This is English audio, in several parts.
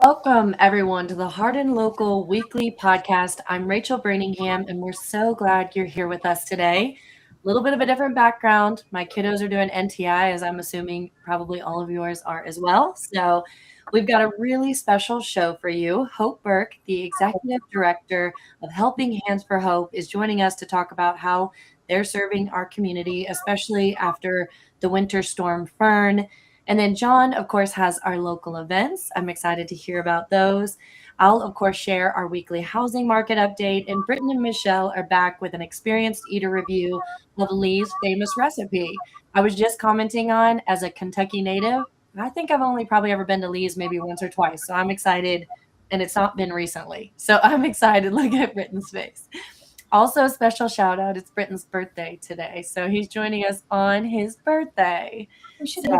Welcome, everyone, to the Hardin Local weekly podcast. I'm Rachel Brantingham, and we're so glad you're here with us today. A little bit of a different background. My kiddos are doing NTI, as I'm assuming probably all of yours are as well. So we've got a really special show for you. Hope Burke, the executive director of Helping Hands for Hope, is joining us to talk about how they're serving our community, especially after the winter storm Fern. And then Jon, of course, has our local events. I'm excited to hear about those. I'll, of course, share our weekly housing market update. And Britton and Michelle are back with an experienced eater review of Lee's famous recipe. I was just commenting on as a Kentucky native. I think I've only probably ever been to Lee's maybe once or twice. So I'm excited. And it's not been recently. So I'm excited. Look at Britton's face. Also, a special shout out. It's Britton's birthday today. So he's joining us on his birthday. So,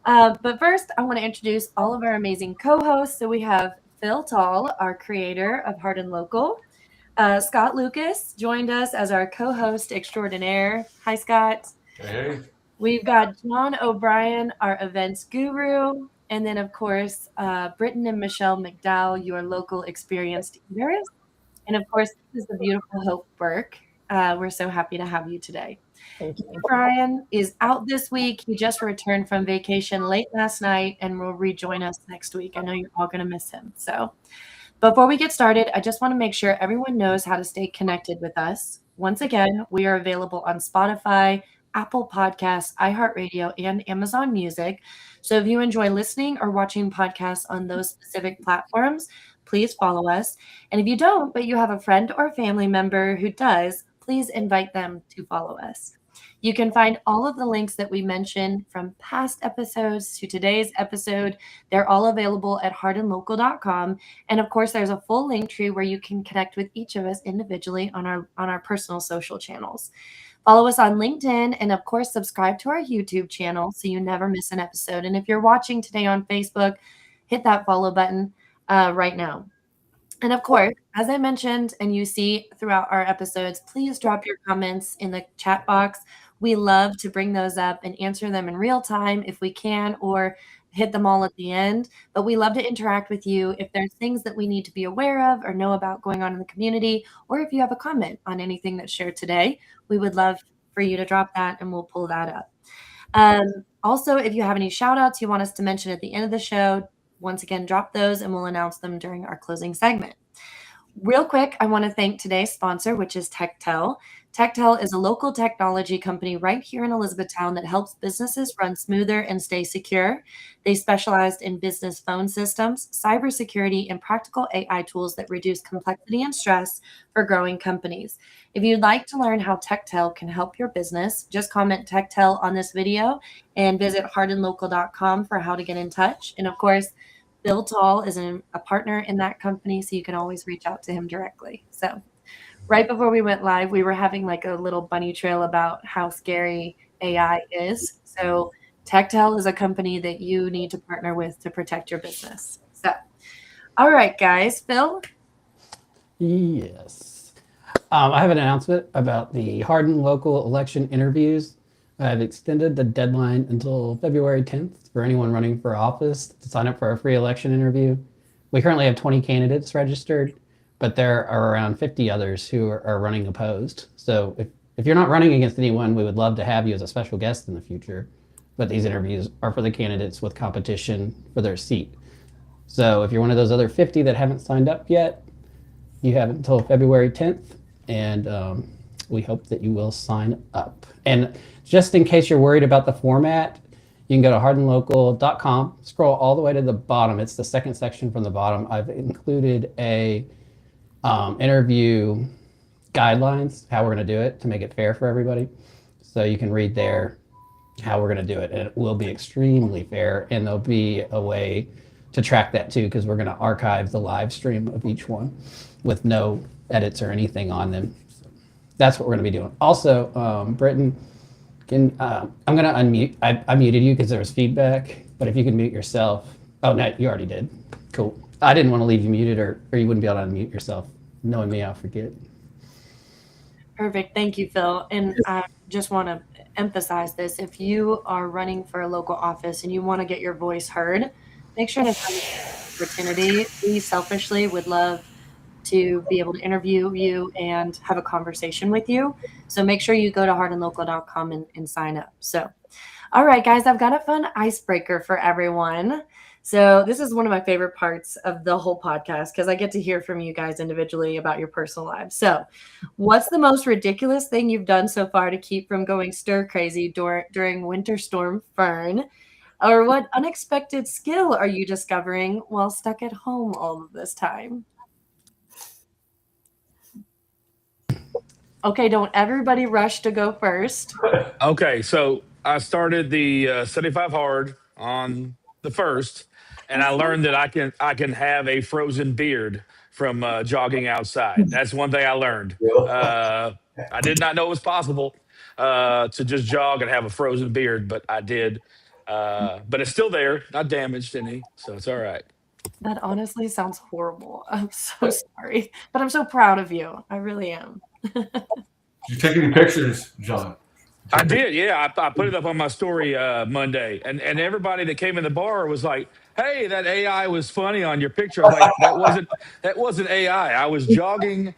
but first, I want to introduce all of our amazing co-hosts. So we have Phil Taul, our creator of Hardin Local. Scott Lucas joined us as our co-host extraordinaire. Hi, Scott. Hey. We've got Jon O'Brien, our events guru. And then, of course, Britton and Michelle McDowell, your local experienced eaters. And, of course, this is the beautiful Hope Burke. We're so happy to have you today. Bryan is out this week. He just returned from vacation late last night and will rejoin us next week. I know you're all going to miss him. So before we get started, I just want to make sure everyone knows how to stay connected with us. Once again, we are available on Spotify, Apple Podcasts, iHeartRadio, and Amazon Music. So if you enjoy listening or watching podcasts on those specific platforms, please follow us. And if you don't, but you have a friend or family member who does, please invite them to follow us. You can find all of the links that we mentioned from past episodes to today's episode. They're all available at hardinlocal.com. And of course, there's a full link tree where you can connect with each of us individually on our personal social channels. Follow us on LinkedIn and, of course, subscribe to our YouTube channel so you never miss an episode. And if you're watching today on Facebook, hit that follow button right now. And of course, as I mentioned, and you see throughout our episodes, please drop your comments in the chat box. We love to bring those up and answer them in real time if we can, or hit them all at the end. But we love to interact with you if there's things that we need to be aware of or know about going on in the community, or if you have a comment on anything that's shared today, we would love for you to drop that and we'll pull that up. Also, if you have any shout outs you want us to mention at the end of the show, once again, drop those and we'll announce them during our closing segment. Real quick, I want to thank today's sponsor, which is Taul. Taul is a local technology company right here in Elizabethtown that helps businesses run smoother and stay secure. They specialized in business phone systems, cybersecurity, and practical AI tools that reduce complexity and stress for growing companies. If you'd like to learn how Taul can help your business, just comment Taul on this video and visit hardinlocal.com for how to get in touch. And of course, Bill Taul is a partner in that company, so you can always reach out to him directly. So right before we went live, we were having like a little bunny trail about how scary AI is. So Taul is a company that you need to partner with to protect your business. So, all right, guys. Phil? Yes. I have an announcement about the Hardin local election interviews. I've extended the deadline until February 10th for anyone running for office to sign up for a free election interview. We currently have 20 candidates registered, but there are around 50 others who are running opposed. So if you're not running against anyone, we would love to have you as a special guest in the future. But these interviews are for the candidates with competition for their seat. So if you're one of those other 50 that haven't signed up yet, you have until February 10th, and we hope that you will sign up. And just in case you're worried about the format, you can go to hardinlocal.com, scroll all the way to the bottom. It's the second section from the bottom. I've included a interview guidelines, how we're going to do it to make it fair for everybody. So you can read there how we're going to do it. And it will be extremely fair. And there'll be a way to track that too, because we're going to archive the live stream of each one with no edits or anything on them. So that's what we're going to be doing. Also, Britton, I'm going to unmute. I muted you because there was feedback, but if you can mute yourself. Oh, no, you already did. Cool. I didn't want to leave you muted or you wouldn't be able to unmute yourself. Knowing me, I'll forget. Perfect. Thank you, Phil. And I just want to emphasize this. If you are running for a local office and you want to get your voice heard, make sure to opportunity. We selfishly would love to be able to interview you and have a conversation with you. So make sure you go to hardinlocal.com and sign up. So, all right, guys, I've got a fun icebreaker for everyone. So this is one of my favorite parts of the whole podcast because I get to hear from you guys individually about your personal lives. So what's the most ridiculous thing you've done so far to keep from going stir crazy during Winter Storm Fern? Or what unexpected skill are you discovering while stuck at home all of this time? Okay, don't everybody rush to go first. Okay, so I started the 75 hard on the first, and I learned that I can have a frozen beard from jogging outside. That's one thing I learned. I did not know it was possible to just jog and have a frozen beard, but I did. But it's still there, not damaged any, so it's all right. That honestly sounds horrible. I'm so sorry, but I'm so proud of you. I really am. You take any pictures, Jon? I did, yeah. I put it up on my story Monday, and everybody that came in the bar was like, "Hey, that AI was funny on your picture." I was like, "That wasn't AI. I was jogging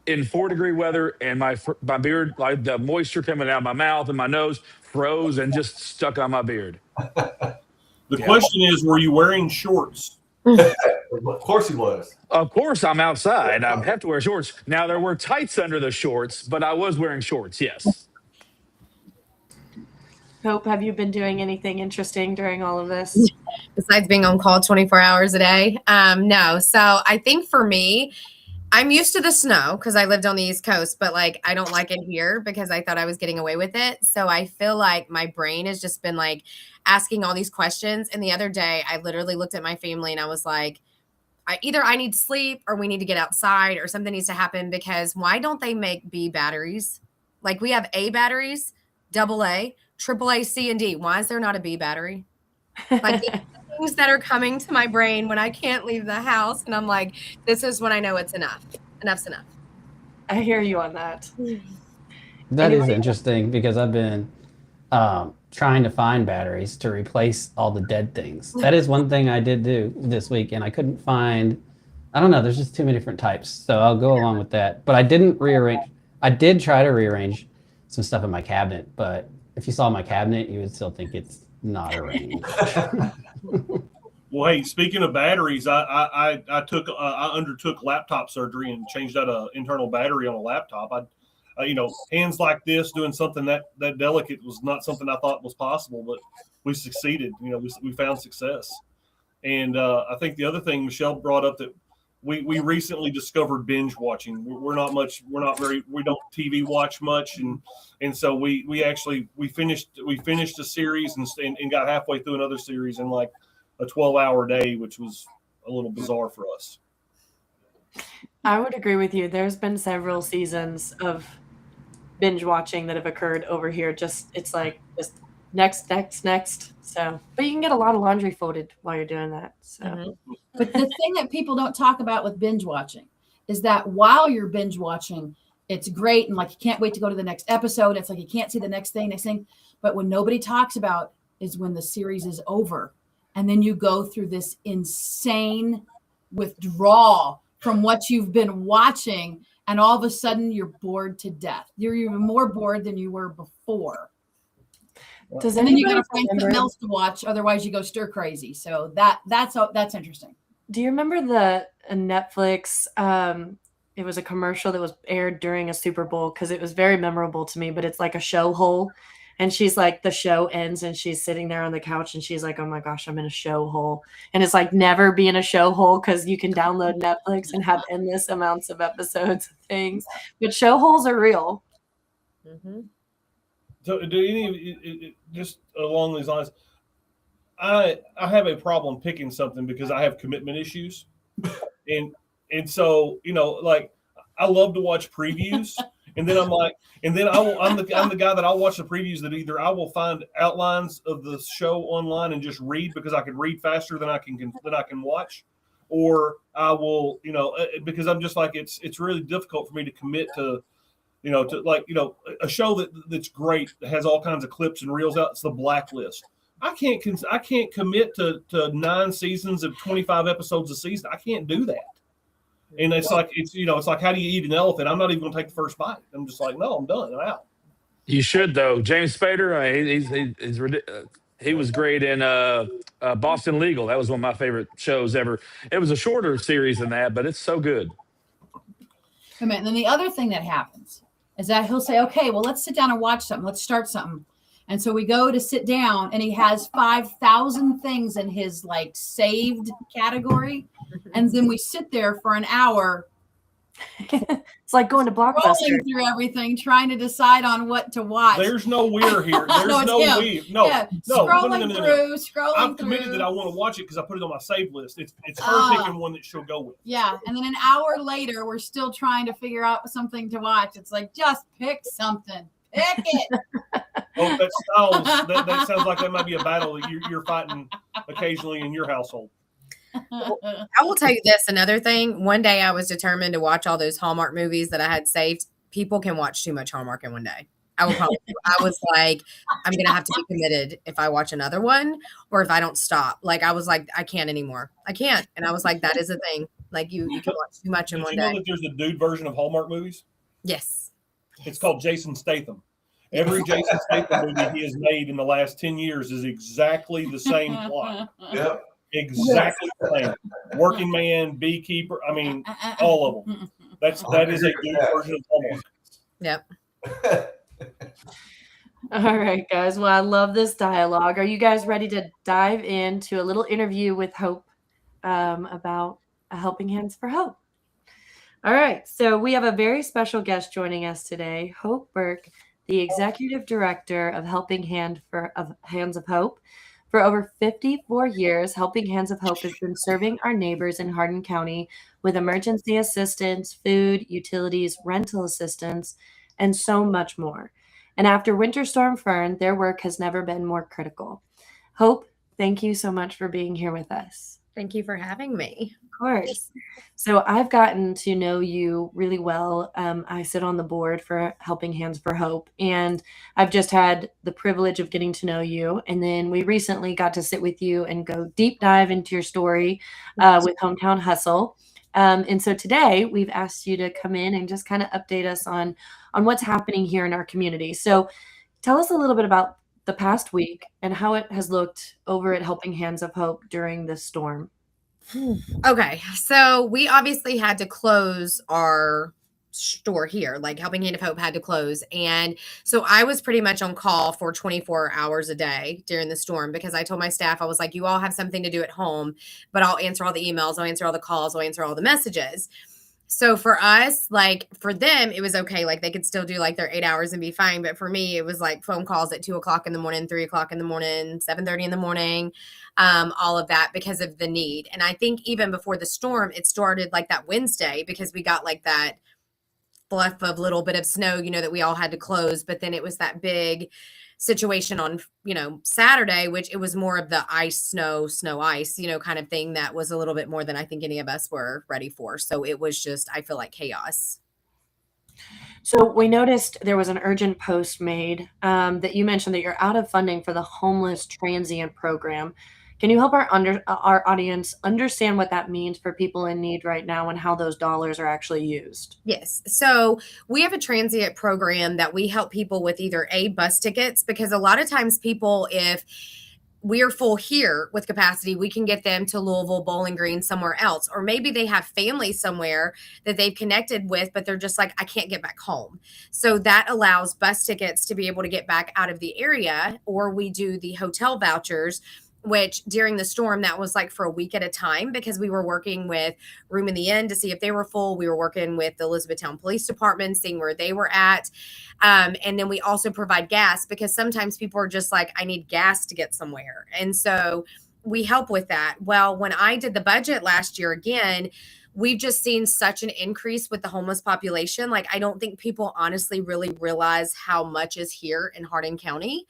in 4-degree weather, and my beard, like the moisture coming out of my mouth and my nose, froze and just stuck on my beard." The question is, were you wearing shorts? Of course he was. Of course, I'm outside. I have to wear shorts. Now there were tights under the shorts, but I was wearing shorts. Yes. Hope, have you been doing anything interesting during all of this? Besides being on call 24 hours a day? No. So I think for me, I'm used to the snow because I lived on the East Coast, but like I don't like it here because I thought I was getting away with it. So I feel like my brain has just been like asking all these questions. And the other day I literally looked at my family and I was like, either I need sleep or we need to get outside or something needs to happen because why don't they make B batteries? Like we have A batteries, AA, AAA, C, and D. Why is there not a B battery? Like things that are coming to my brain when I can't leave the house. And I'm like, this is when I know it's enough. Enough's enough. I hear you on that. That is interesting because I've been trying to find batteries to replace all the dead things. That is one thing I did do this week, and I couldn't find. I don't know. There's just too many different types, so I'll go along with that. But I didn't rearrange. I did try to rearrange some stuff in my cabinet, but if you saw my cabinet, you would still think it's not arranged. Well, hey, speaking of batteries, I undertook laptop surgery and changed out an internal battery on a laptop. Hands like this doing something that delicate was not something I thought was possible, but we succeeded. We found success. And I think the other thing Michelle brought up that we recently discovered binge watching. We don't TV watch much, and so we finished a series and got halfway through another series in like a 12-hour day, which was a little bizarre for us. I would agree with you. There's been several seasons of binge watching that have occurred over here. It's like just next. So, but you can get a lot of laundry folded while you're doing that. So. Mm-hmm. But the thing that people don't talk about with binge watching is that while you're binge watching, it's great. And like, you can't wait to go to the next episode. It's like, you can't see the next thing. But what nobody talks about is when the series is over. And then you go through this insane withdrawal from what you've been watching. And all of a sudden you're bored to death. You're even more bored than you were before. And then you got to find something else to watch. Otherwise you go stir crazy. So that's interesting. Do you remember the Netflix? It was a commercial that was aired during a Super Bowl because it was very memorable to me. But it's like a show hole, and she's like, the show ends, and she's sitting there on the couch, and she's like, "Oh my gosh, I'm in a show hole." And it's like never be in a show hole because you can download Netflix and have endless amounts of episodes of things. But show holes are real. Mm-hmm. So, do any just along these lines? I have a problem picking something because I have commitment issues, and so like I love to watch previews, and then I'm the guy that I'll watch the previews that either I will find outlines of the show online and just read because I can read faster than I can watch, or I will because I'm just like it's really difficult for me to commit to. A show that's great that has all kinds of clips and reels out. It's The Blacklist. I can't commit to 9 seasons of 25 episodes a season. I can't do that. And it's like it's like, how do you eat an elephant? I'm not even gonna take the first bite. I'm just like, no, I'm done. I'm out. You should though. James Spader, he was great in Boston Legal. That was one of my favorite shows ever. It was a shorter series than that, but it's so good. And then the other thing that happens is that he'll say, okay, well, let's sit down and watch something. Let's start something. And so we go to sit down and he has 5,000 things in his like saved category. And then we sit there for an hour. It's like going to Blockbuster. Scrolling through everything, trying to decide on what to watch. There's no we're here. There's no we. No, yeah. no. Scrolling through. I'm committed that I want to watch it because I put it on my save list. It's her picking one that she'll go with. Yeah, and then an hour later, we're still trying to figure out something to watch. It's like, just pick something. Pick it. Oh, that sounds like that might be a battle that you're fighting occasionally in your household. I will tell you this, another thing. One day I was determined to watch all those Hallmark movies that I had saved. People can watch too much Hallmark in one day. I will promise you. I was like, I'm going to have to be committed if I watch another one or if I don't stop. Like, I was like, I can't anymore. I can't. And I was like, that is a thing. Like, you can watch too much in one day. Did you know that there's a dude version of Hallmark movies? Yes. It's called Jason Statham. Every Jason Statham movie he has made in the last 10 years is exactly the same plot. Yep. Exactly the same. Working man, beekeeper. I mean, all of them. That is a good version of Hallmark. Yep. All right, guys. Well, I love this dialogue. Are you guys ready to dive into a little interview with Hope about Helping Hands for Hope? All right. So we have a very special guest joining us today, Hope Burke, the Executive Director of Helping Hands of Hope. For over 54 years, Helping Hands of Hope has been serving our neighbors in Hardin County with emergency assistance, food, utilities, rental assistance, and so much more. And after Winter Storm Fern, their work has never been more critical. Hope, thank you so much for being here with us. Thank you for having me. Of course. So I've gotten to know you really well. I sit on the board for Helping Hands for Hope, and I've just had the privilege of getting to know you. And then we recently got to sit with you and go deep dive into your story with Hometown Hustle. And so today we've asked you to come in and just kind of update us on what's happening here in our community. So tell us a little bit about the past week and how it has looked over at Helping Hands of Hope during this storm. Okay, so we obviously had to close our store here, like Helping Hand of Hope had to close. And so I was pretty much on call for 24 hours a day during the storm because I told my staff, I was like, you all have something to do at home, but I'll answer all the emails, I'll answer all the calls, I'll answer all the messages. So for us, like for them, it was okay. Like they could still do like their 8 hours and be fine. But for me, it was like phone calls at 2:00 in the morning, 3:00 in the morning, 7:30 in the morning, all of that because of the need. And I think even before the storm, it started like that Wednesday because we got like that fluff of little bit of snow, that we all had to close. But then it was that big situation on, Saturday, which it was more of the ice, snow, ice, kind of thing that was a little bit more than I think any of us were ready for. So it was just, I feel like chaos. So we noticed there was an urgent post made that you mentioned that you're out of funding for the homeless transient program. Can you help our audience understand what that means for people in need right now and how those dollars are actually used? Yes. So we have a transient program that we help people with either bus tickets, because a lot of times people, if we are full here with capacity, we can get them to Louisville, Bowling Green, somewhere else. Or maybe they have family somewhere that they've connected with, but they're just like, I can't get back home. So that allows bus tickets to be able to get back out of the area. Or we do the hotel vouchers, which during the storm, that was like for a week at a time because we were working with Room in the Inn to see if they were full. We were working with the Elizabethtown Police Department, seeing where they were at. And then we also provide gas because sometimes people are just like, I need gas to get somewhere. And so we help with that. Well, when I did the budget last year again, we've just seen such an increase with the homeless population. Like, I don't think people honestly really realize how much is here in Hardin County.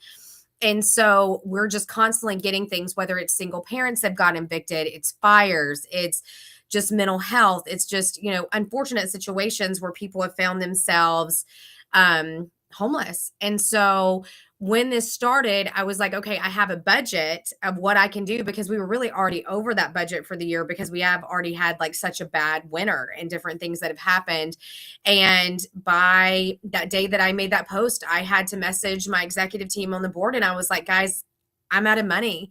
And so we're just constantly getting things, whether it's single parents that got evicted, it's fires, it's just mental health. It's just, unfortunate situations where people have found themselves homeless. And so when this started, I was like, okay, I have a budget of what I can do, because we were really already over that budget for the year, because we have already had like such a bad winter and different things that have happened. And by that day that I made that post, I had to message my executive team on the board, and I was like, guys, I'm out of money.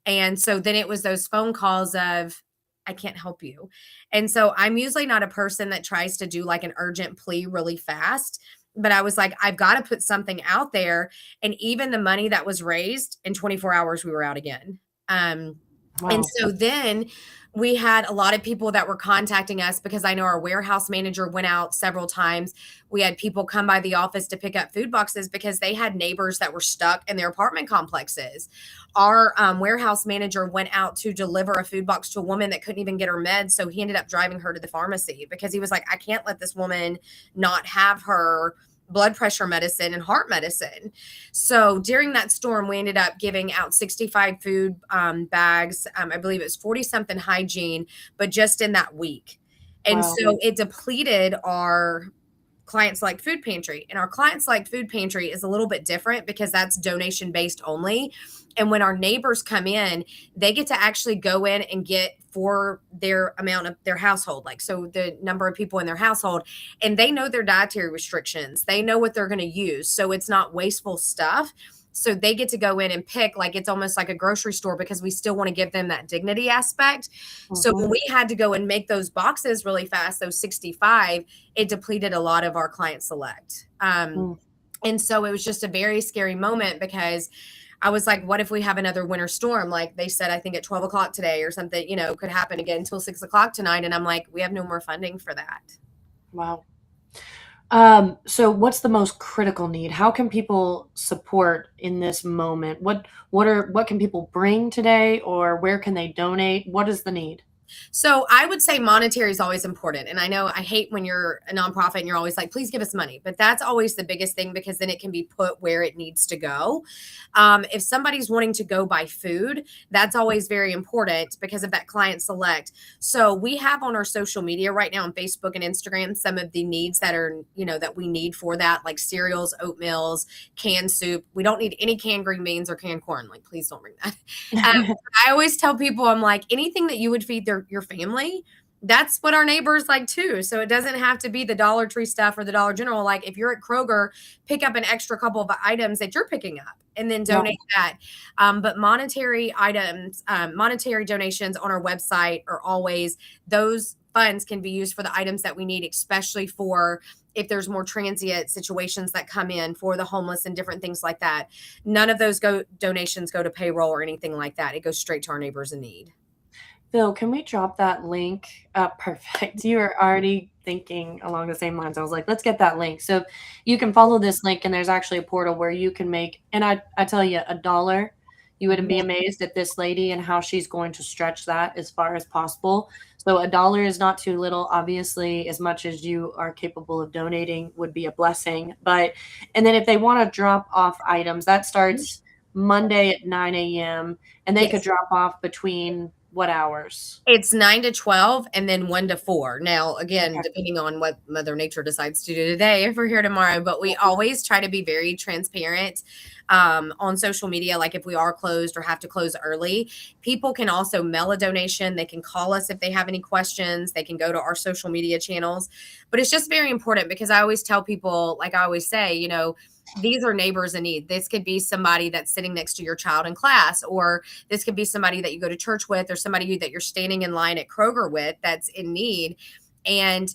And so then it was those phone calls of, I can't help you. And so I'm usually not a person that tries to do like an urgent plea really fast. But I was like, I've got to put something out there. And even the money that was raised, in 24 hours, we were out again. Wow. And so then we had a lot of people that were contacting us, because I know our warehouse manager went out several times. We had people come by the office to pick up food boxes because they had neighbors that were stuck in their apartment complexes. Our warehouse manager went out to deliver a food box to a woman that couldn't even get her meds. So he ended up driving her to the pharmacy, because he was like, I can't let this woman not have her blood pressure medicine and heart medicine. So during that storm, we ended up giving out 65 food bags. I believe it was 40 something hygiene, but just in that week. And Wow. so it depleted our Client Select Food Pantry. And our Client Select Food Pantry is a little bit different, because that's donation based only. And when our neighbors come in, they get to actually go in and get for their amount of their household, like, so the number of people in their household, and they know their dietary restrictions. They know what they're going to use. So it's not wasteful stuff. So they get to go in and pick, like it's almost like a grocery store, because we still want to give them that dignity aspect. So when we had to go and make those boxes really fast, those 65, it depleted a lot of our Client Select. And so it was just a very scary moment, because I was like, what if we have another winter storm? Like they said, I think at 12 o'clock today or something, could happen again until 6 o'clock tonight. And I'm like, we have no more funding for that. Wow. So what's the most critical need? How can people support in this moment? What can people bring today, or where can they donate? What is the need? So I would say monetary is always important. And I know I hate when you're a nonprofit and you're always like, please give us money. But that's always the biggest thing, because then it can be put where it needs to go. If somebody's wanting to go buy food, that's always very important because of that Client Select. So we have on our social media right now on Facebook and Instagram some of the needs that are, that we need for that, like cereals, oatmeals, canned soup. We don't need any canned green beans or canned corn. Like, please don't bring that. I always tell people, I'm like, anything that you would feed your family, that's what our neighbors like too. So it doesn't have to be the Dollar Tree stuff or the Dollar General. Like if you're at Kroger, pick up an extra couple of items that you're picking up and then donate that. But monetary items, monetary donations on our website are always, those funds can be used for the items that we need, especially for if there's more transient situations that come in for the homeless and different things like that. None of those donations go to payroll or anything like that. It goes straight to our neighbors in need. Phil, can we drop that link? Perfect. You were already thinking along the same lines. I was like, let's get that link. So you can follow this link, and there's actually a portal where you can make, and I tell you, $1. You would be amazed at this lady and how she's going to stretch that as far as possible. So $1 is not too little. Obviously, as much as you are capable of donating would be a blessing. And then if they want to drop off items, that starts Monday at 9 a.m. and they could drop off between what hours? It's 9 to 12 and then 1 to 4. Now, again, depending on what Mother Nature decides to do today, if we're here tomorrow, but we always try to be very transparent on social media. Like if we are closed or have to close early, people can also mail a donation. They can call us if they have any questions. They can go to our social media channels. But it's just very important, because I always tell people, like I always say, these are neighbors in need. This could be somebody that's sitting next to your child in class, or this could be somebody that you go to church with, or somebody that you're standing in line at Kroger with that's in need. And,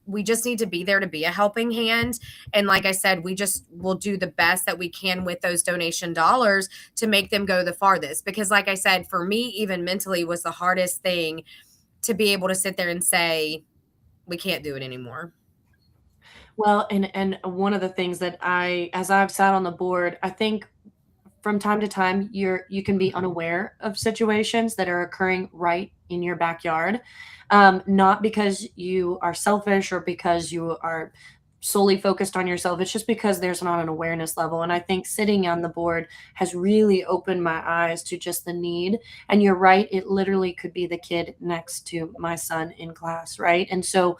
we just need to be there to be a helping hand. And like I said, we just will do the best that we can with those donation dollars to make them go the farthest. Because like I said, for me, even mentally was the hardest thing to be able to sit there and say, we can't do it anymore. Well, and one of the things that as I've sat on the board, I think from time to time you can be unaware of situations that are occurring right in your backyard, not because you are selfish or because you are solely focused on yourself. It's just because there's not an awareness level. And I think sitting on the board has really opened my eyes to just the need. And you're right, it literally could be the kid next to my son in class, right? And so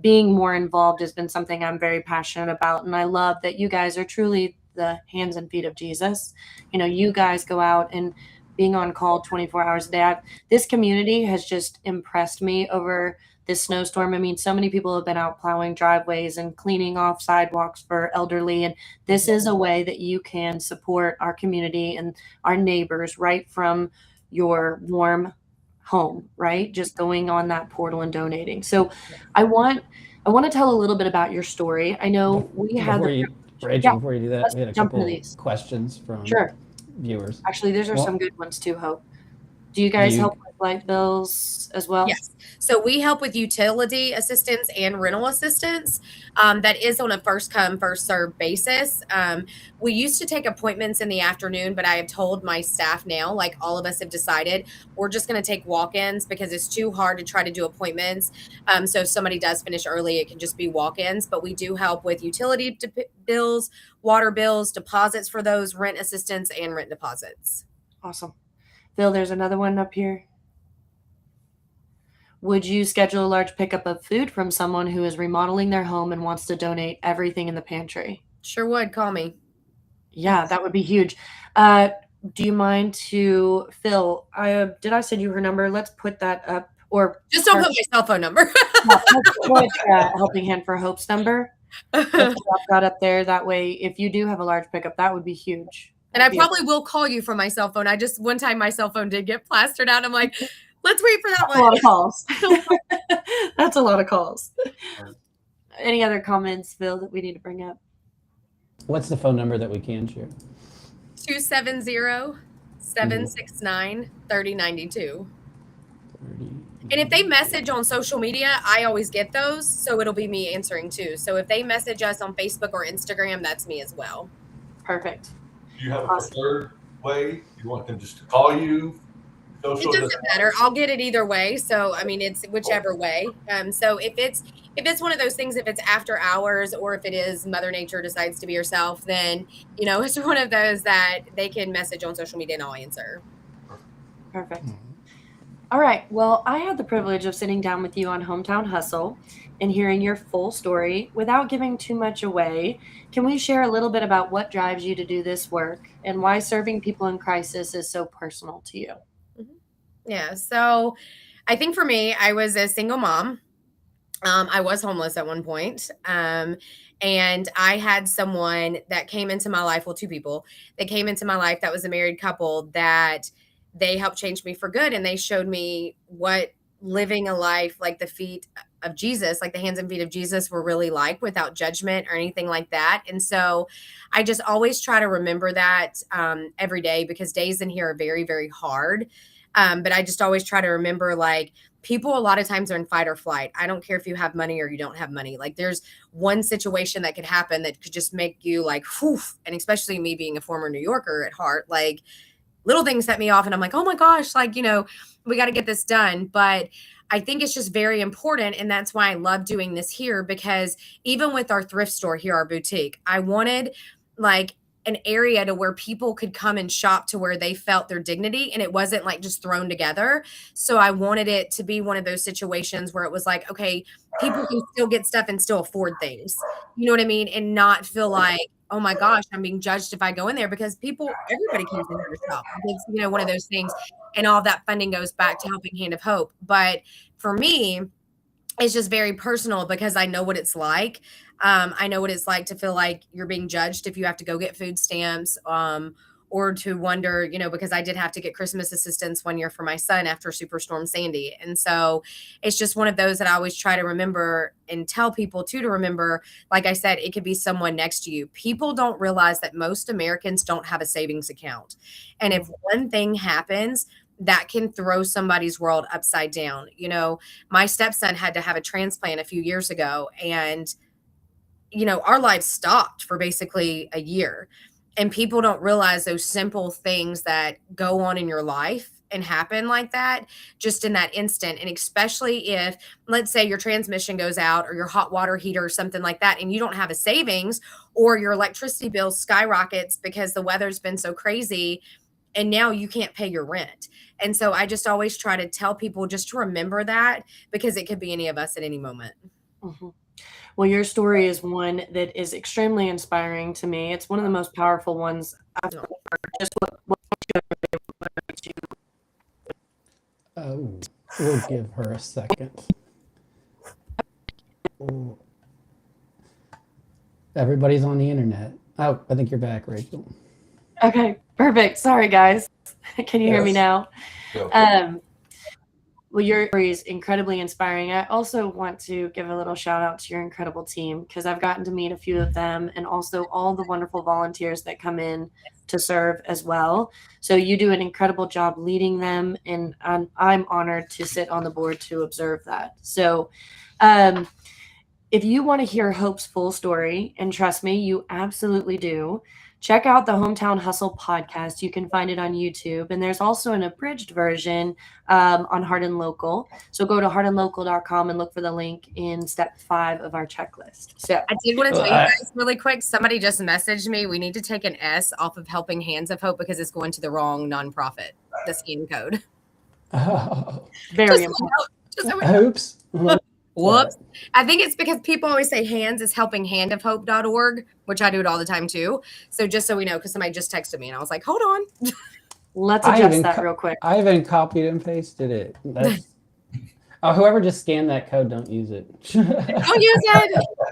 being more involved has been something I'm very passionate about. And I love that you guys are truly the hands and feet of Jesus. You guys go out and being on call 24 hours a day. This community has just impressed me over this snowstorm. I mean, so many people have been out plowing driveways and cleaning off sidewalks for elderly. And this is a way that you can support our community and our neighbors right from your warm home, right? Just going on that portal and donating. So I want to tell a little bit about your story. I know we had Rachel, before you do that, let's we had a jump into couple these. questions from Sure. viewers. Actually, those are Well- some good ones too, Hope. Do you guys help with light bills as well? Yes. So we help with utility assistance and rental assistance. That is on a first come, first served basis. We used to take appointments in the afternoon, but I have told my staff now, like all of us have decided, we're just going to take walk-ins because it's too hard to try to do appointments. So if somebody does finish early, it can just be walk-ins. But we do help with utility bills, water bills, deposits for those, rent assistance, and rent deposits. Awesome. Phil, there's another one up here. Would you schedule a large pickup of food from someone who is remodeling their home and wants to donate everything in the pantry? Sure would. Call me. Yeah, that would be huge. Do you mind to Phil? Did I send you her number? Let's put that up, or just don't put my cell phone number. Put Helping Hand for Hope's number. Let's drop that up there. That way, if you do have a large pickup, that would be huge. And I probably will call you from my cell phone. One time my cell phone did get plastered out. I'm like, let's wait for that one. A lot of calls. That's a lot of calls. Any other comments, Phil, that we need to bring up? What's the phone number that we can share? 270-769-3092. And if they message on social media, I always get those. So it'll be me answering too. So if they message us on Facebook or Instagram, that's me as well. Perfect. Do you have a preferred way? You want them just to call you? It doesn't matter. I'll get it either way. So I mean, it's whichever way. So if it's one of those things, if it's after hours or if it is Mother Nature decides to be herself, then it's one of those that they can message on social media and I'll answer. Perfect. All right. Well, I had the privilege of sitting down with you on Hometown Hustle and hearing your full story. Without giving too much away, can we share a little bit about what drives you to do this work and why serving people in crisis is so personal to you? Yeah. So I think for me, I was a single mom. I was homeless at one point. And I had someone that came into my life. Well, two people that came into my life that was a married couple that they helped change me for good. And they showed me what living a life like the feet of Jesus, like the hands and feet of Jesus were really like, without judgment or anything like that. And so I just always try to remember that every day, because days in here are very, very hard. But I just always try to remember, like, people a lot of times are in fight or flight. I don't care if you have money or you don't have money. Like, there's one situation that could happen that could just make you like, whew. And especially me being a former New Yorker at heart, like little things set me off and I'm like, oh my gosh, like, we got to get this done. But I think it's just very important. And that's why I love doing this here, because even with our thrift store here, our boutique, I wanted like an area to where people could come and shop to where they felt their dignity and it wasn't like just thrown together. So I wanted it to be one of those situations where it was like, okay, people can still get stuff and still afford things, you know what I mean? And not feel like, oh my gosh, I'm being judged if I go in there, because everybody comes in here to shop. It's, one of those things, and all that funding goes back to Helping Hand of Hope. But for me, it's just very personal because I know what it's like. I know what it's like to feel like you're being judged if you have to go get food stamps, or to wonder, because I did have to get Christmas assistance one year for my son after Superstorm Sandy. And so it's just one of those that I always try to remember and tell people too, to remember, like I said, it could be someone next to you. People don't realize that most Americans don't have a savings account. And if one thing happens, that can throw somebody's world upside down. My stepson had to have a transplant a few years ago, and our lives stopped for basically a year. And people don't realize those simple things that go on in your life and happen like that, just in that instant. And especially if, let's say, your transmission goes out or your hot water heater or something like that, and you don't have a savings, or your electricity bill skyrockets because the weather's been so crazy and now you can't pay your rent. And so I just always try to tell people just to remember that, because it could be any of us at any moment. Mm-hmm. Well, your story is one that is extremely inspiring to me. It's one of the most powerful ones I've heard. Just what Oh, we'll give her a second. Ooh. Everybody's on the internet. Oh, I think you're back, Rachel. Okay, perfect. Sorry, guys. Can you hear me now? Yeah. Well, your story is incredibly inspiring. I also want to give a little shout out to your incredible team because I've gotten to meet a few of them and also all the wonderful volunteers that come in to serve as well. So you do an incredible job leading them, and I'm honored to sit on the board to observe that. So if you want to hear Hope's full story, and trust me, you absolutely do, check out the Hometown Hustle podcast. You can find it on YouTube. And there's also an abridged version on Hardin Local. So go to hardinlocal.com and look for the link in step 5 of our checklist. So I did want to tell you guys really quick. Somebody just messaged me. We need to take an S off of Helping Hands of Hope because it's going to the wrong nonprofit, the scan code. Oh, very important. oops. Whoops. I think it's because people always say hands is helpinghandofhope.org, which I do it all the time too. So just so we know, because somebody just texted me and I was like, hold on. Let's adjust that real quick. I even copied and pasted it. Whoever just scanned that code, don't use it. Don't use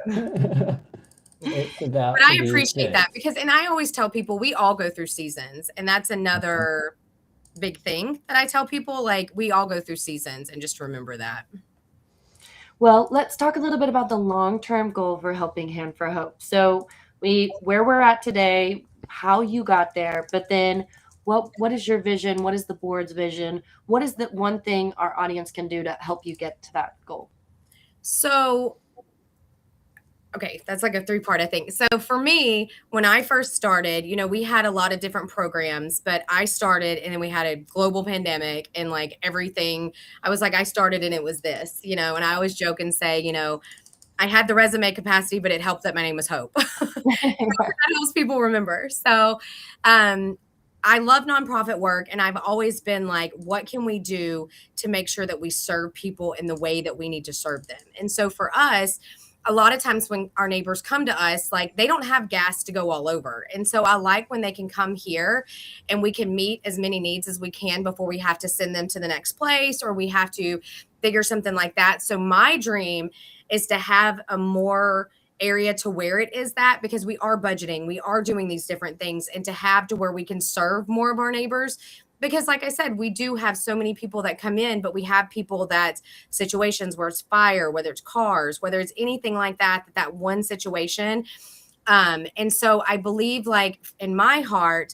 it. It's about but I appreciate that because, and I always tell people we all go through seasons, and that's another big thing that I tell people, like we all go through seasons, and just remember that. Well, let's talk a little bit about the long-term goal for Helping Hand for Hope. So where we're at today, how you got there, but then what is your vision? What is the board's vision? What is the one thing our audience can do to help you get to that goal? So, okay, that's like a 3-part, I think. So for me, when I first started, we had a lot of different programs, but I started and then we had a global pandemic and like everything. I was like, I started and it was this, and I always joke and say, I had the resume capacity, but it helped that my name was Hope. That helps people remember. So, I love nonprofit work, and I've always been like, what can we do to make sure that we serve people in the way that we need to serve them? And so for us, a lot of times when our neighbors come to us, like they don't have gas to go all over. And so I like when they can come here and we can meet as many needs as we can before we have to send them to the next place or we have to figure something like that. So my dream is to have a more area to where it is that, because we are budgeting, we are doing these different things, and to have to where we can serve more of our neighbors. Because like I said, we do have so many people that come in, but we have people that situations where it's fire, whether it's cars, whether it's anything like that one situation. And so I believe, like in my heart,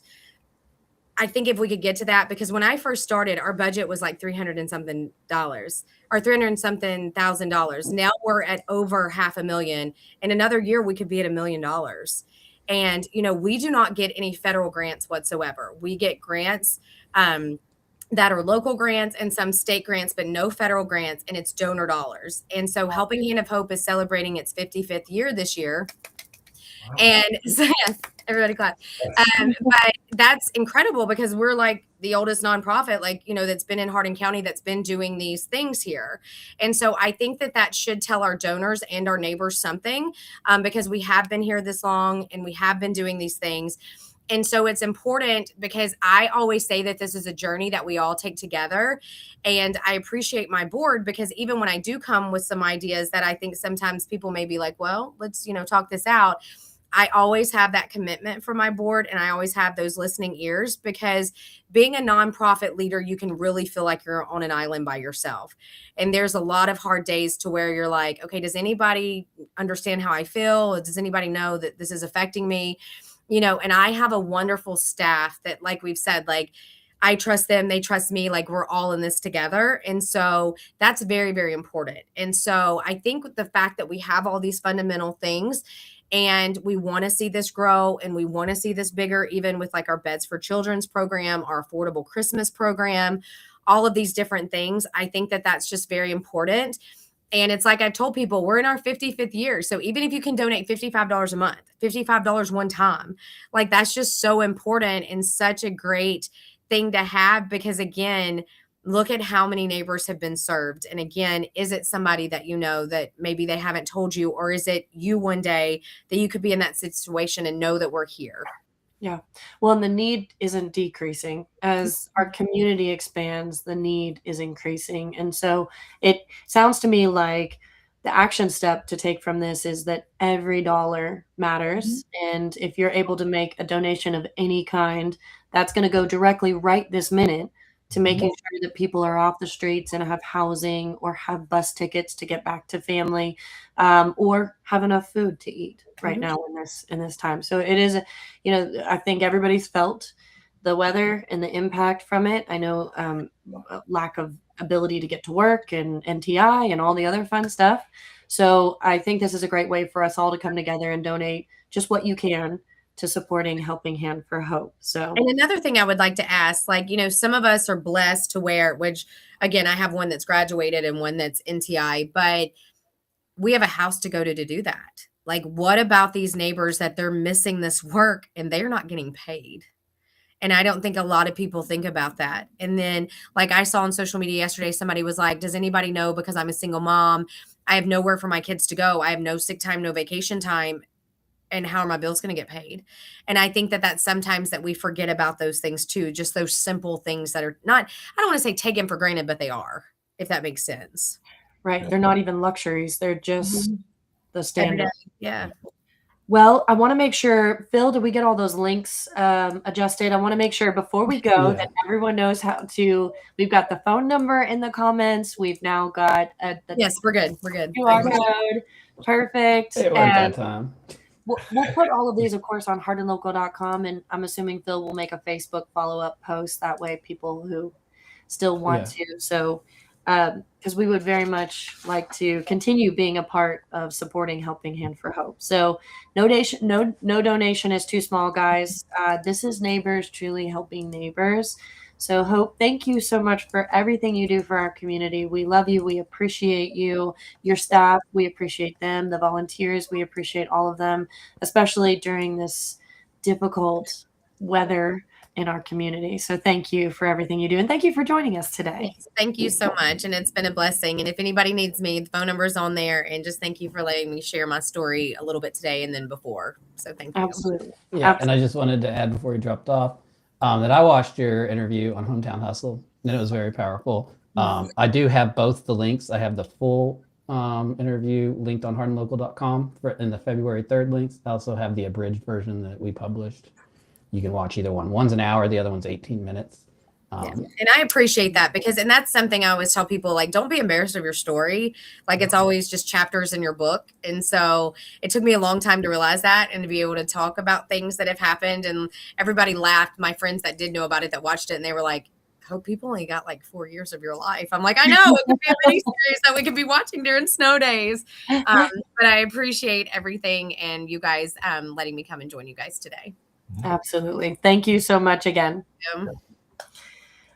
I think if we could get to that, because when I first started, our budget was like $300 and something or $300 and something thousand. Now we're at over $500,000. In another year, we could be at $1 million. And, we do not get any federal grants whatsoever. We get grants that are local grants and some state grants, but no federal grants, and it's donor dollars. And so Helping Hand of Hope is celebrating its 55th year this year. Wow. And so, yes, everybody clap. But that's incredible because we're like the oldest nonprofit, that's been in Hardin County that's been doing these things here. And so I think that should tell our donors and our neighbors something because we have been here this long and we have been doing these things. And so it's important because I always say that this is a journey that we all take together. And I appreciate my board because even when I do come with some ideas that I think sometimes people may be like, well, let's, talk this out. I always have that commitment from my board, and I always have those listening ears because being a nonprofit leader, you can really feel like you're on an island by yourself. And there's a lot of hard days to where you're like, okay, does anybody understand how I feel? Does anybody know that this is affecting me? And I have a wonderful staff that, like we've said, like I trust them, they trust me, like we're all in this together. And so that's very, very important. And so I think with the fact that we have all these fundamental things and we want to see this grow and we want to see this bigger, even with like our Beds for Children's program, our affordable Christmas program, all of these different things. I think that that's just very important. And it's like I told people, we're in our 55th year. So even if you can donate $55 a month, $55 one time, like that's just so important and such a great thing to have because again, look at how many neighbors have been served. And again, is it somebody that you know that maybe they haven't told you, or is it you one day that you could be in that situation and know that we're here? Yeah. Well, and the need isn't decreasing. As our community expands, the need is increasing. And so it sounds to me like the action step to take from this is that every dollar matters. And if you're able to make a donation of any kind, that's going to go directly right this minute to making sure that people are off the streets and have housing or have bus tickets to get back to family, or have enough food to eat right now in this time. So it is, I think everybody's felt the weather and the impact from it. I know lack of ability to get to work and NTI and all the other fun stuff. So I think this is a great way for us all to come together and donate just what you can to supporting Helping Hand for Hope. So, and another thing I would like to ask, like, some of us are blessed to where, which again, I have one that's graduated and one that's NTI, but we have a house to go to do that. Like, what about these neighbors that they're missing this work and they're not getting paid? And I don't think a lot of people think about that. And then, like, I saw on social media yesterday, somebody was like, does anybody know, because I'm a single mom, I have nowhere for my kids to go. I have no sick time, no vacation time. And how are my bills going to get paid? And I think that that's sometimes that we forget about those things too. Just those simple things that are not, I don't want to say taken for granted, but they are, if that makes sense. Right. They're not even luxuries. They're just the standard. Yeah. Well, I want to make sure, Phil, did we get all those links adjusted? I want to make sure before we go that everyone knows we've got the phone number in the comments. We've now got yes, we're good. We're good. QR code. Perfect. It worked that time. We'll put all of these, of course, on hardinlocal.com, and I'm assuming Phil will make a Facebook follow-up post. That way people who still want to. So, because we would very much like to continue being a part of supporting Helping Hand for Hope. So no donation is too small, guys. This is neighbors truly helping neighbors. So Hope, thank you so much for everything you do for our community. We love you. We appreciate you, your staff. We appreciate them, the volunteers. We appreciate all of them, especially during this difficult weather in our community. So thank you for everything you do. And thank you for joining us today. Thank you so much. And it's been a blessing. And if anybody needs me, the phone number is on there. And just thank you for letting me share my story a little bit today and then before. So thank you. Absolutely. Yeah. Absolutely. And I just wanted to add before you dropped off that I watched your interview on Hometown Hustle, and it was very powerful. I do have both the links. I have the full interview linked on hardinlocal.com in the February 3rd links. I also have the abridged version that we published. You can watch either one. One's an hour, the other one's 18 minutes. And I appreciate that and that's something I always tell people, like, don't be embarrassed of your story. Like, it's always just chapters in your book. And so it took me a long time to realize that and to be able to talk about things that have happened. And everybody laughed. My friends that did know about it, that watched it, and they were like, Hope, people only got like 4 years of your life. I'm like, I know, it could be a mini series that we could be watching during snow days. But I appreciate everything and you guys letting me come and join you guys today. Absolutely. Thank you so much again.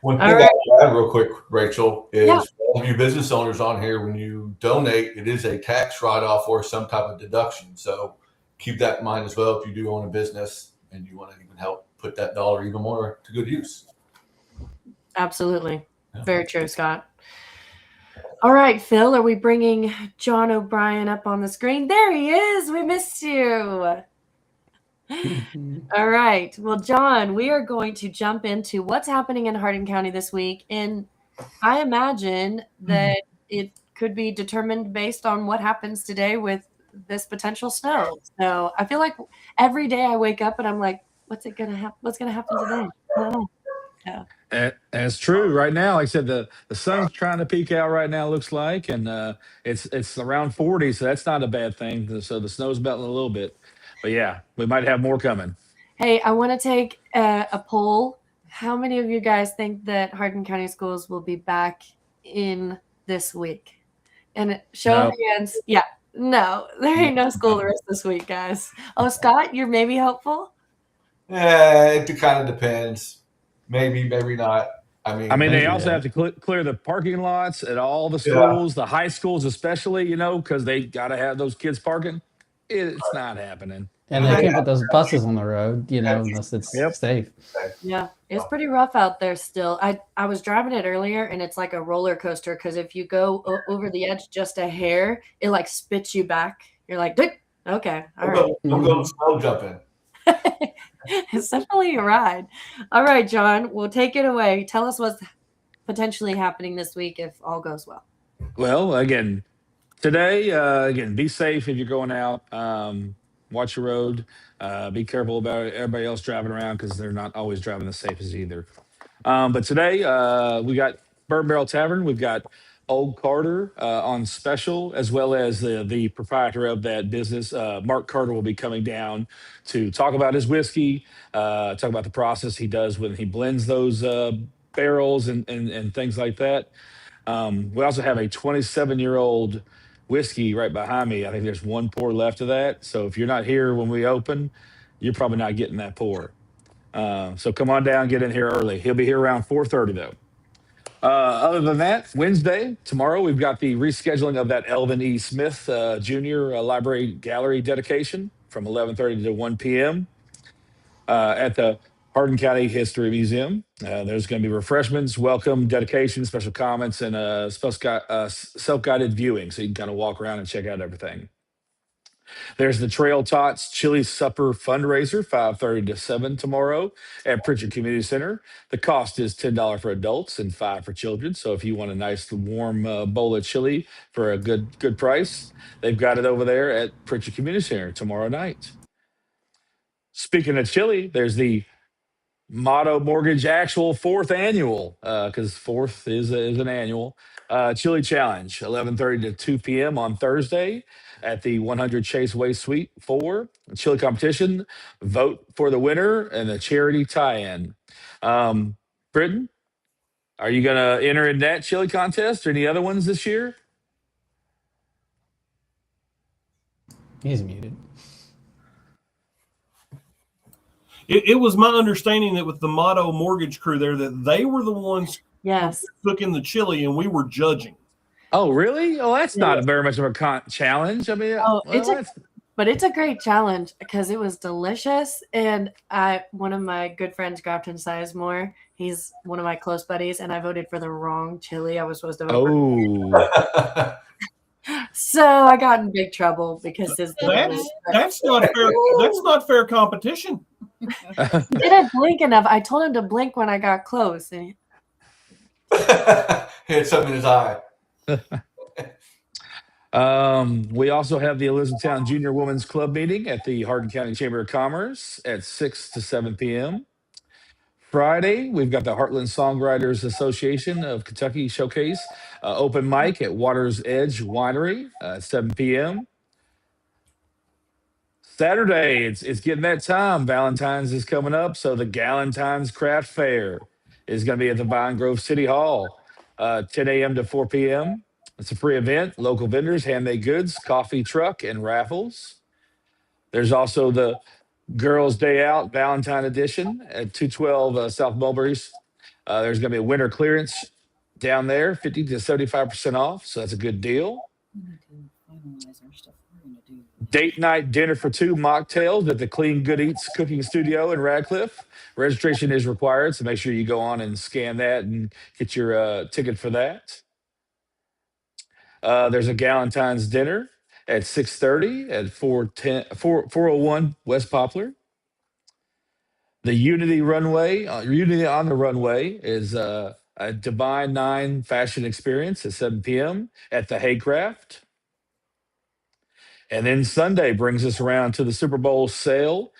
One thing I'll add real quick, Rachel, is for all of you business owners on here, when you donate, it is a tax write-off or some type of deduction. So keep that in mind as well if you do own a business and you want to even help put that dollar even more to good use. Absolutely. Very true, Scott. All right, Phil, are we bringing Jon O'Brien up on the screen? There he is. We missed you. All right. Well, Jon, we are going to jump into what's happening in Hardin County this week. And I imagine that it could be determined based on what happens today with this potential snow. So I feel like every day I wake up and I'm like, what's going to happen today? I don't know. Yeah. That's true. Right now, like I said, the sun's trying to peek out right now, looks like, and it's around 40, so that's not a bad thing. So the snow's melting a little bit. But yeah, we might have more coming. Hey, I want to take a poll. How many of you guys think that Hardin County schools will be back in this week? And show of hands. Yeah, no, there ain't no school the rest of this week, guys. Oh, Scott, you're maybe hopeful? It kind of depends. Maybe, maybe not. I mean, they also have to clear the parking lots at all the schools, the high schools especially, because they got to have those kids parking. It's not happening. And they can't put those buses on the road, unless it's safe. Yeah, it's pretty rough out there still. I was driving it earlier, and it's like a roller coaster because if you go over the edge just a hair, it like spits you back. You're like, okay, all right. I'm going snow jumping. It's definitely a ride. All right, Jon, we'll take it away. Tell us what's potentially happening this week if all goes well. Well, again, today, be safe if you're going out. Watch your road. Be careful about everybody else driving around because they're not always driving the safest either. But today, we got Bourbon Barrel Tavern. We've got Old Carter on special, as well as the proprietor of that business. Mark Carter will be coming down to talk about his whiskey, talk about the process he does when he blends those barrels and things like that. We also have a 27-year-old whiskey right behind me. I think there's one pour left of that. So if you're not here when we open, you're probably not getting that pour. So come on down, get in here early. He'll be here around 4:30 though. Other than that, Wednesday, tomorrow, we've got the rescheduling of that Elvin E. Smith Jr. Library Gallery dedication from 11:30 to 1 p.m. At the Hardin County History Museum. There's going to be refreshments, welcome, dedication, special comments, and self-guided viewing, so you can kind of walk around and check out everything. There's the Trail Tots Chili Supper fundraiser, 5:30 to 7 tomorrow at Pritchard Community Center. The cost is $10 for adults and $5 for children. So if you want a nice warm bowl of chili for a good price, they've got it over there at Pritchard Community Center tomorrow night. Speaking of chili, there's the Motto Mortgage actual fourth annual, because fourth is an annual chili challenge, 11:30 to 2 p.m. on Thursday at the 100 Chase Way Suite 4 chili competition. Vote for the winner and the charity tie-in. Britton, are you going to enter in that chili contest or any other ones this year? He's muted. It was my understanding that with the Motto Mortgage crew there, that they were the ones cooking the chili and we were judging. Oh, really? Oh, that's not very much of a challenge. I mean, it's a great challenge because it was delicious. And one of my good friends, Grafton Sizemore, he's one of my close buddies, and I voted for the wrong chili. I was supposed to vote for. So I got in big trouble because that's not fair. That's not fair competition. He didn't blink enough. I told him to blink when I got close. And he had something in his eye. We also have the Elizabethtown Junior Women's Club meeting at the Hardin County Chamber of Commerce at 6 to 7 p.m. Friday, we've got the Heartland Songwriters Association of Kentucky Showcase open mic at Water's Edge Winery at 7 p.m. Saturday, it's getting that time. Valentine's is coming up, so the Galentine's Craft Fair is going to be at the Vine Grove City Hall, 10 a.m. to 4 p.m. It's a free event. Local vendors, handmade goods, coffee truck, and raffles. There's also the Girls' Day Out Valentine Edition at 212 South Mulberries. There's going to be a winter clearance down there, 50 to 75% off, so that's a good deal. Date night dinner for two mocktails at the Clean Good Eats Cooking Studio in Radcliff. Registration is required, so make sure you go on and scan that and get your ticket for that. There's a Galentine's dinner at 6:30 at 401 West Poplar. The Unity on the Runway is a Divine 9 fashion experience at 7 p.m. at the Haycraft. And then Sunday brings us around to the Super Bowl sale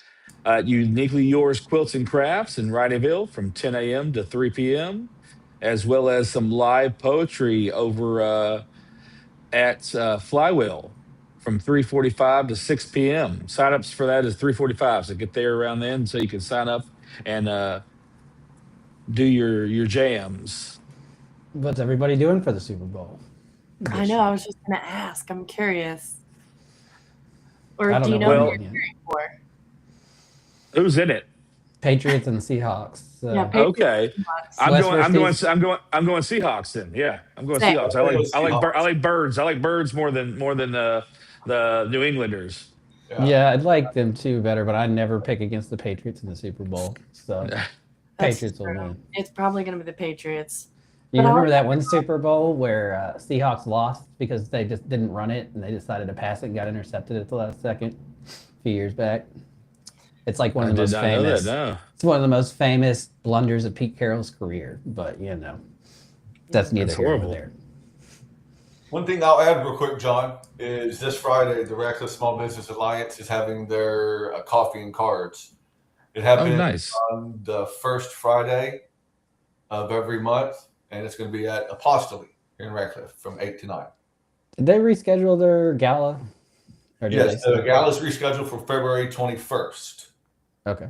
at Uniquely Yours Quilts and Crafts in Wrightyville from 10 a.m. to 3 p.m., as well as some live poetry over at Flywheel from 3:45 to 6 p.m. Sign-ups for that is 3:45, so get there around then so you can sign up and do your jams. What's everybody doing for the Super Bowl? I know. I was just going to ask. I'm curious. Or do you know who you're cheering for? Who's in it? Patriots and Seahawks. Yeah, okay. I'm going Seahawks then. Yeah, I'm going Seahawks. I like birds. I like birds more than the New Englanders. Yeah, I'd like them too better, but I never pick against the Patriots in the Super Bowl. So Patriots will win. It's probably going to be the Patriots. You remember that one Super Bowl where Seahawks lost because they just didn't run it and they decided to pass it and got intercepted at the last second a few years back? It's like one of the most famous. It's one of the most famous blunders of Pete Carroll's career, but that's neither here nor there. One thing I'll add real quick, John, is this Friday, the Radcliff Small Business Alliance is having their coffee and cards. It happens on the first Friday of every month, and it's going to be at Apostoli here in Radcliff from 8 to 9. Did they reschedule their gala? Yes, the gala is rescheduled for February 21st. Okay.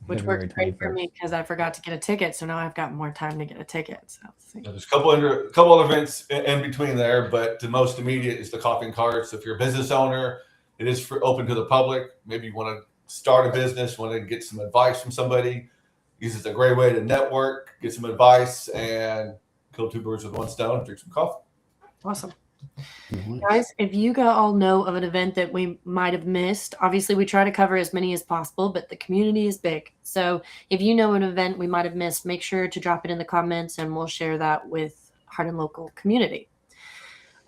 Which works great for me because I forgot to get a ticket, so now I've got more time to get a ticket. So there's a couple other events in between there, but the most immediate is the coffee and cards. So if you're a business owner, it is open to the public. Maybe you want to start a business, want to get some advice from somebody. This is a great way to network, get some advice, and kill two birds with one stone and drink some coffee. Awesome. Guys, if you all know of an event that we might have missed, obviously we try to cover as many as possible, but the community is big. So if you know an event we might have missed, make sure to drop it in the comments and we'll share that with Hardin Local community.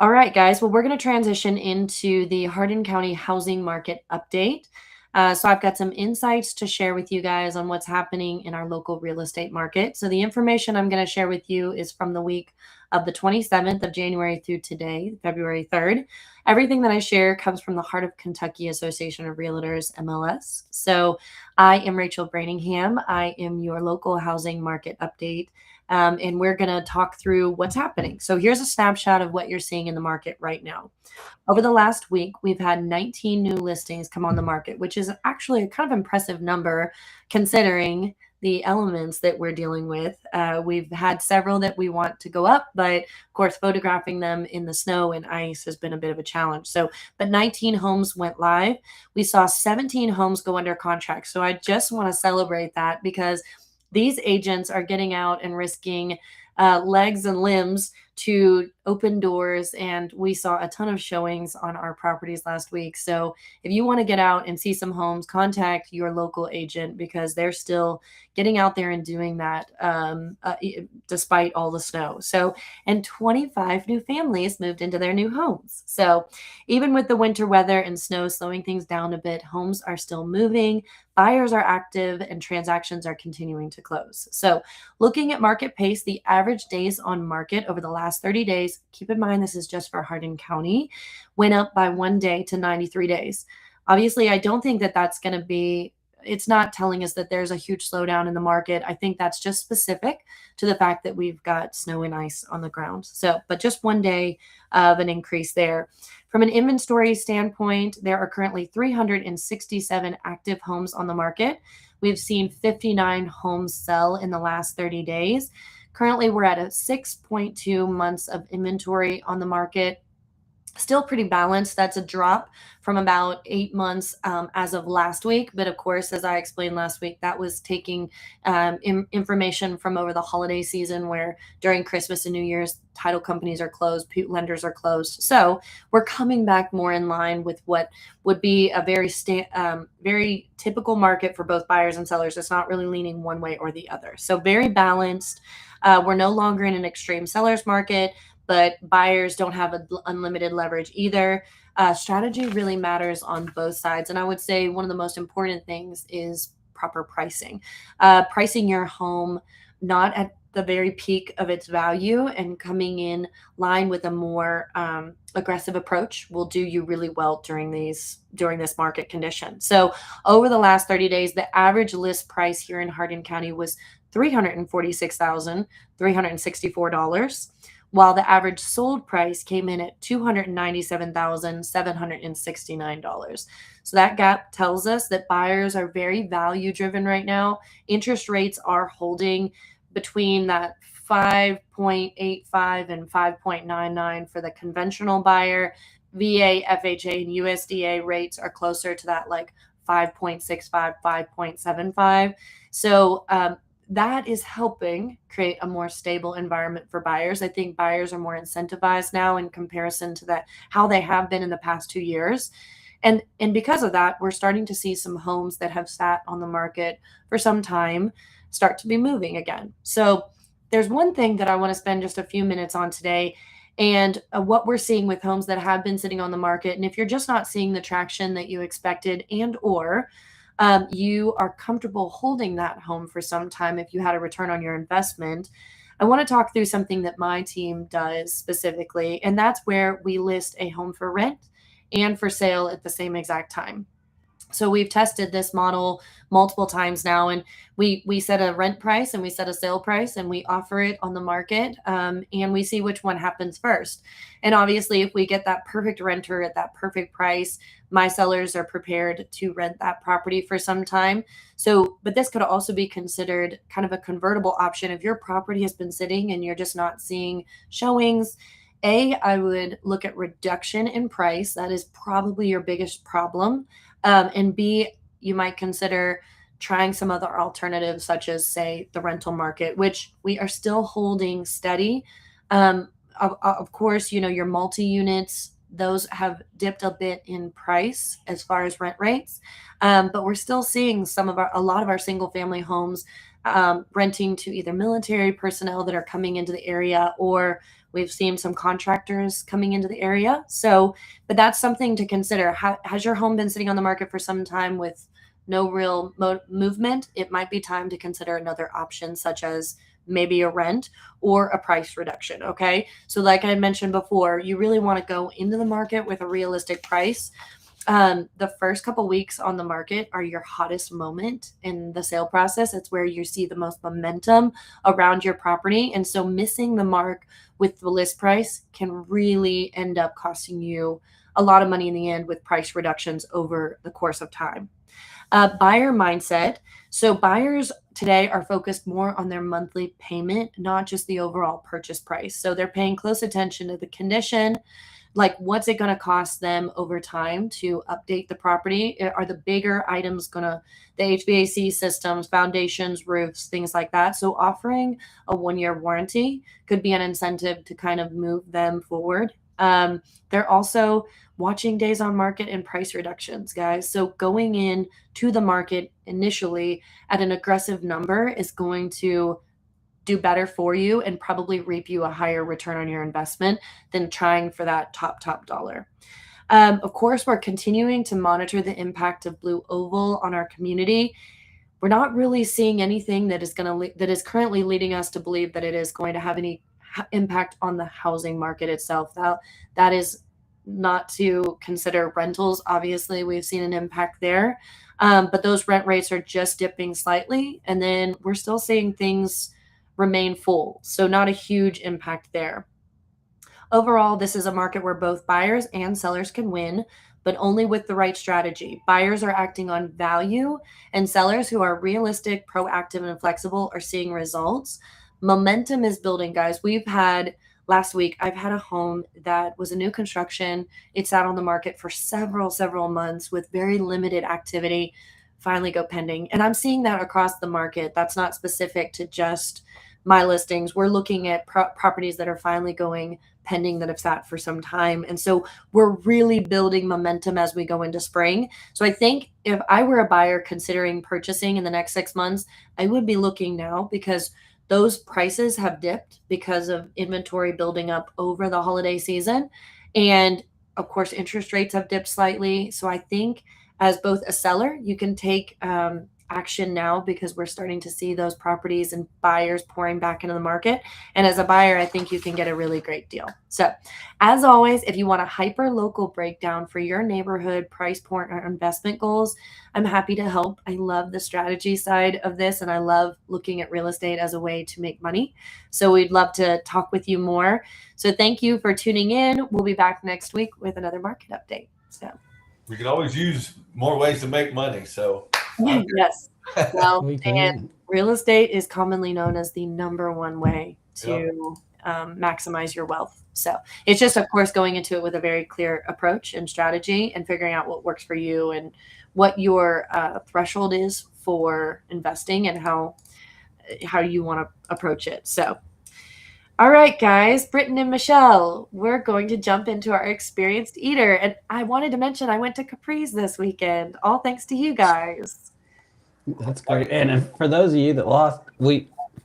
All right, guys. Well, we're going to transition into the Hardin County housing market update. So I've got some insights to share with you guys on what's happening in our local real estate market. So the information I'm going to share with you is from the week of the 27th of January through today, February 3rd. Everything that I share comes from the Heart of Kentucky Association of Realtors, MLS. So I am Rachel Brantingham. I am your local housing market update. And we're going to talk through what's happening. So here's a snapshot of what you're seeing in the market right now. Over the last week, we've had 19 new listings come on the market, which is actually a kind of impressive number considering the elements that we're dealing with. We've had several that we want to go up, but of course, photographing them in the snow and ice has been a bit of a challenge. So, but 19 homes went live. We saw 17 homes go under contract. So I just want to celebrate that because these agents are getting out and risking legs and limbs to open doors. And we saw a ton of showings on our properties last week. So if you want to get out and see some homes, contact your local agent because they're still getting out there and doing that despite all the snow. So, and 25 new families moved into their new homes. So even with the winter weather and snow slowing things down a bit, homes are still moving, buyers are active, and transactions are continuing to close. So looking at market pace, the average days on market over the last 30 days, keep in mind this is just for Hardin County, went up by 1 day to 93 days. Obviously, I don't think that that's going to be, it's not telling us that there's a huge slowdown in the market. I think that's just specific to the fact that we've got snow and ice on the ground. So, but just 1 day of an increase there. From an inventory standpoint, there are currently 367 active homes on the market. We've seen 59 homes sell in the last 30 days. Currently, we're at a 6.2 months of inventory on the market. Still pretty balanced. That's a drop from about 8 months as of last week. But of course, as I explained last week, that was taking information from over the holiday season where during Christmas and New Year's, title companies are closed, lenders are closed. So we're coming back more in line with what would be a very typical market for both buyers and sellers. It's not really leaning one way or the other. So very balanced. We're no longer in an extreme seller's market, but buyers don't have unlimited leverage either. Strategy really matters on both sides. And I would say one of the most important things is proper pricing. Pricing your home not at the very peak of its value and coming in line with a more aggressive approach will do you really well during this market condition. So over the last 30 days, the average list price here in Hardin County was $346,364. while the average sold price came in at $297,769. So that gap tells us that buyers are very value driven right now. Interest rates are holding between that 5.85 and 5.99 for the conventional buyer. VA, FHA, and USDA rates are closer to that like 5.65, 5.75. So that is helping create a more stable environment for buyers. I think buyers are more incentivized now in comparison to how they have been in the past 2 years. And because of that, we're starting to see some homes that have sat on the market for some time start to be moving again. So there's one thing that I want to spend just a few minutes on today, and what we're seeing with homes that have been sitting on the market. And if you're just not seeing the traction that you expected, and or you are comfortable holding that home for some time if you had a return on your investment, I want to talk through something that my team does specifically, and that's where we list a home for rent and for sale at the same exact time. So we've tested this model multiple times now, and we set a rent price and we set a sale price and we offer it on the market, and we see which one happens first. And obviously, if we get that perfect renter at that perfect price, my sellers are prepared to rent that property for some time. So, but this could also be considered kind of a convertible option if your property has been sitting and you're just not seeing showings. I would look at reduction in price. That is probably your biggest problem. And B, you might consider trying some other alternatives, such as, say, the rental market, which we are still holding steady. Of course, your multi-units, those have dipped a bit in price as far as rent rates, but we're still seeing a lot of our single-family homes renting to either military personnel that are coming into the area, or we've seen some contractors coming into the area. So, but that's something to consider. Has your home been sitting on the market for some time with no real movement? It might be time to consider another option, such as maybe a rent or a price reduction. Okay. So like I mentioned before, you really want to go into the market with a realistic price. The first couple weeks on the market are your hottest moment in the sale process. It's where you see the most momentum around your property. And so missing the mark with the list price can really end up costing you a lot of money in the end with price reductions over the course of time. Buyer mindset. So buyers today are focused more on their monthly payment, not just the overall purchase price. So they're paying close attention to the condition, like what's it going to cost them over time to update the property? Are the bigger items the HVAC systems, foundations, roofs, things like that? So offering a 1-year warranty could be an incentive to kind of move them forward. They're also watching days on market and price reductions, guys. So going in to the market initially at an aggressive number is going to do better for you and probably reap you a higher return on your investment than trying for that top dollar. Of course, we're continuing to monitor the impact of Blue Oval on our community. We're not really seeing anything that is currently leading us to believe that it is going to have any impact on the housing market itself. That is not to consider rentals. Obviously, we've seen an impact there, but those rent rates are just dipping slightly, and then we're still seeing things remain full. So not a huge impact there. Overall, this is a market where both buyers and sellers can win, but only with the right strategy. Buyers are acting on value, and sellers who are realistic, proactive, and flexible are seeing results. Momentum is building, guys. Last week, I've had a home that was a new construction. It sat on the market for several months with very limited activity, finally go pending. And I'm seeing that across the market. That's not specific to just my listings. We're looking at properties that are finally going pending that have sat for some time. And so we're really building momentum as we go into spring. So I think if I were a buyer considering purchasing in the next 6 months, I would be looking now, because those prices have dipped because of inventory building up over the holiday season. And of course, interest rates have dipped slightly. So I think as both a seller, you can take action now, because we're starting to see those properties and buyers pouring back into the market. And as a buyer, I think you can get a really great deal. So as always, if you want a hyper local breakdown for your neighborhood, price point, or investment goals, I'm happy to help. I love the strategy side of this, and I love looking at real estate as a way to make money. So we'd love to talk with you more. So thank you for tuning in. We'll be back next week with another market update. So we can always use more ways to make money. So yes. Well, We can. and real estate is commonly known as the number one way to maximize your wealth. So it's just, of course, going into it with a very clear approach and strategy, and figuring out what works for you and what your threshold is for investing and how you want to approach it. So All right, guys, Britton and Michelle, we're going to jump into our experienced eater. And I wanted to mention I went to Capri's this weekend, all thanks to you guys. That's great. And for those of you that lost,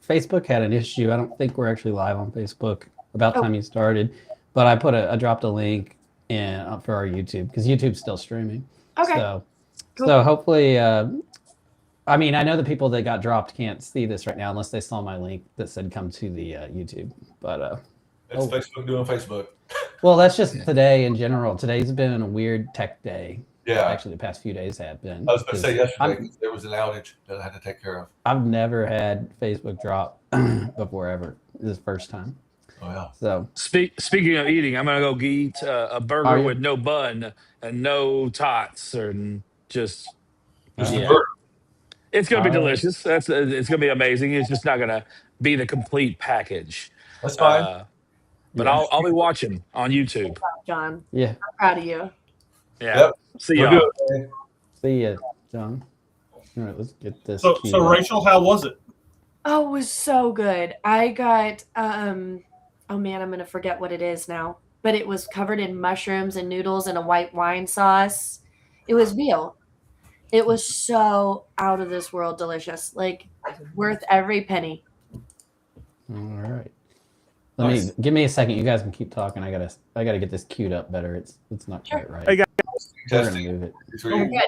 Facebook had an issue. I don't think we're actually live on Facebook about the time you started, but I dropped a link in for our YouTube because YouTube's still streaming. Okay. So, Cool. so hopefully, I mean, I know the people that got dropped can't see this right now unless they saw my link that said come to the YouTube. But It's Facebook doing Facebook. well, that's just today in general. Today's been a weird tech day. Yeah. Actually, the past few days have been. I was going to say yesterday there was an outage that I had to take care of. I've never had Facebook drop before ever. This is the first time. Oh yeah. So Speaking of eating, I'm gonna go eat a burger with no bun and no tots, and just Just a yeah. burger. It's gonna be All right. delicious. It's gonna be amazing. It's just not gonna be the complete package. That's fine. But Yeah. I'll be watching on YouTube. John, Yeah. I'm proud of you. Yeah. Yep. See We'll y'all. do it, man. See ya, John. All right, let's get this. So queued up. Rachel, how was it? Oh, it was so good. I got oh man, I'm gonna forget what it is now. But it was covered in mushrooms and noodles and a white wine sauce. It was veal. It was so out of this world delicious. Like worth every penny. All right. Nice. Give me a second. You guys can keep talking. I gotta get this queued up better. It's not quite right. Hey, guys. We're gonna Testing. move it. Oh, good.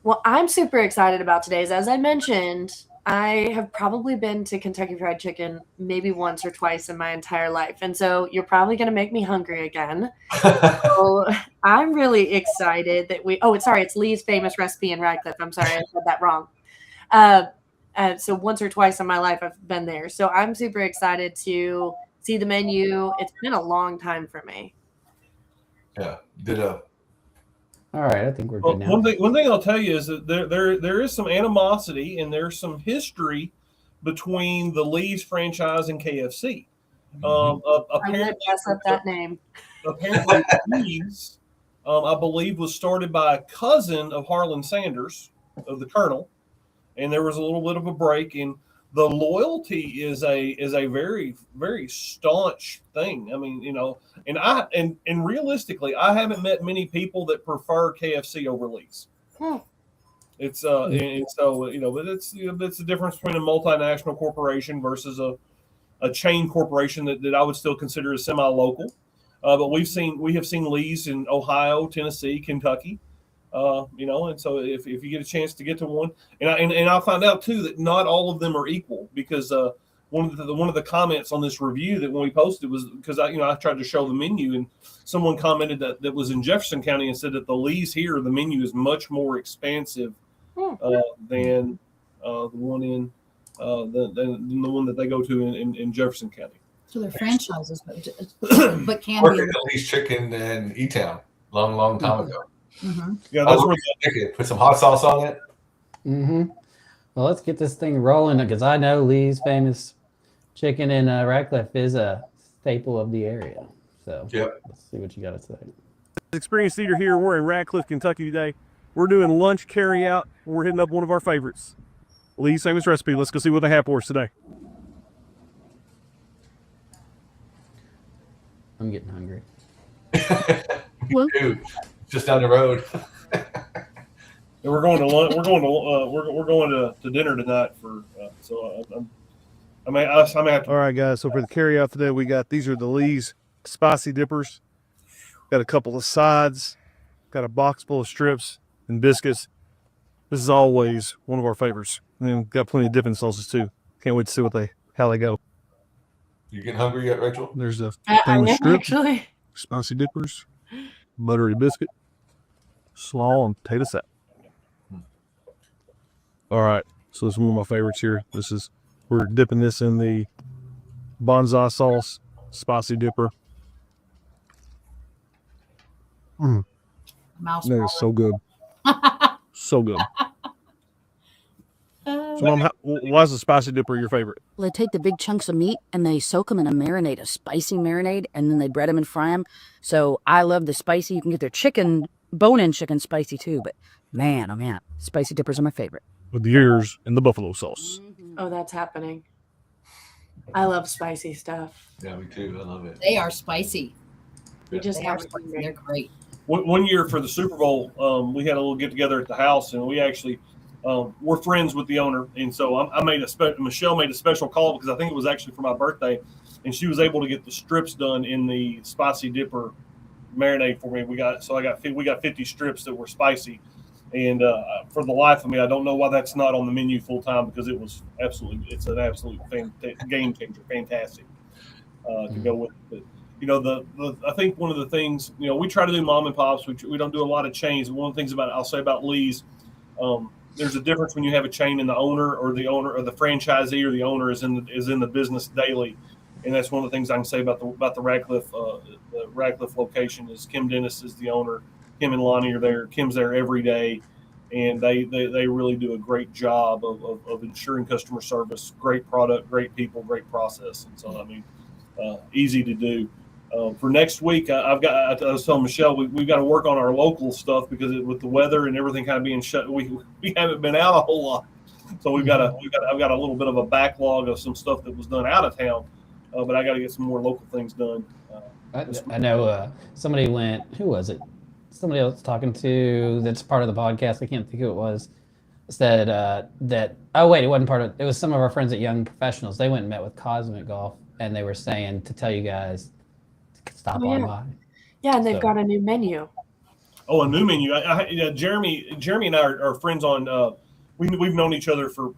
Well, I'm super excited about today's. As I mentioned, I have probably been to Kentucky Fried Chicken maybe once or twice in my entire life. And so you're probably going to make me hungry again. So I'm really excited that it's Lee's Famous Recipe in Radcliff. I'm sorry, I said that wrong. So once or twice in my life I've been there. So I'm super excited to see the menu. It's been a long time for me. Yeah. Ditto. All right, I think we're Well, good now. one thing I'll tell you is that there is some animosity and there's some history between the Lee's franchise and KFC. I'm going to Apparently, mess up that name. apparently Lee's, I believe, was started by a cousin of Harlan Sanders, of the Colonel, and there was a little bit of a break. And the loyalty is a very, very staunch thing. I mean, and realistically, I haven't met many people that prefer KFC over Lee's. It's and so but it's it's the difference between a multinational corporation versus a chain corporation that I would still consider as semi-local. But we have seen Lee's in Ohio, Tennessee, Kentucky. And so if you get a chance to get to one, and I'll find out too that not all of them are equal, because one of the comments on this review that when we posted was because I tried to show the menu, and someone commented that was in Jefferson County and said that the Lee's here, the menu is much more expansive than the one in than the one that they go to in Jefferson County. So they're franchises, but can Working be. at Lee's Chicken in E-Town long time ago. Mm-hmm. Yeah, that's where Put some hot sauce on it. Mm-hmm. Well, let's get this thing rolling because I know Lee's Famous Chicken in Radcliff is a staple of the area. So Let's see what you got to say. Experienced eater here. We're in Radcliff, Kentucky today. We're doing lunch carry out. We're hitting up one of our favorites, Lee's Famous Recipe. Let's go see what they have for us today. I'm getting hungry. Dude, just down the road. And we're going to lunch. We're going to dinner tonight for. I may have to. All right, guys. So for the carry out today, we got these are the Lee's spicy dippers. Got a couple of sides. Got a box full of strips and biscuits. This is always one of our favorites. And then got plenty of dipping sauces too. Can't wait to see how they go. You getting hungry yet, Rachel? There's the I am famous strip, actually. spicy dippers, buttery biscuit, slaw, and potato salad. All right, so this is one of my favorites here. We're dipping this in the bonsai sauce, spicy dipper. Mouse. That is so good. So good. So, Mom, why is the spicy dipper your favorite? Well, they take the big chunks of meat and they soak them in a marinade, a spicy marinade, and then they bread them and fry them. So I love the spicy. You can get their chicken, bone-in chicken spicy too, but man, oh man, spicy dippers are my favorite. With the ears and the buffalo sauce. Oh, that's happening. I love spicy stuff. Yeah, me too. I love it. They are spicy. You just They have are to spicy. be They're great. One year for the Super Bowl, we had a little get together at the house, and we actually we're friends with the owner, and so Michelle made a special call because I think it was actually for my birthday, and she was able to get the strips done in the spicy dipper marinade for me. We got 50 strips that were spicy, and for the life of me, I don't know why that's not on the menu full time because it's an absolute game changer, fantastic to go with it. I think one of the things, we try to do mom and pops. We don't do a lot of chains. One of the things I'll say about Lee's, there's a difference when you have a chain and the owner or the franchisee or the owner is in the business daily, and that's one of the things I can say about the Radcliff location is Kim Dennis is the owner. Kim and Lonnie are there. Kim's there every day, and they really do a great job of ensuring customer service, great product, great people, great process, and so easy to do. For next week, I was telling Michelle we've got to work on our local stuff because with the weather and everything kind of being shut, we haven't been out a whole lot. So I've got a little bit of a backlog of some stuff that was done out of town, but I got to get some more local things done. I know somebody went. Who was it? Somebody else talking to that's part of the podcast. I can't think who it was. Said that. Oh wait, it wasn't part of. It was some of our friends at Young Professionals. They went and met with Cosmic Golf, and they were saying to tell you guys to stop on by. Yeah, and they've got a new menu. Oh, a new menu. Jeremy and I are friends on. We've known each other for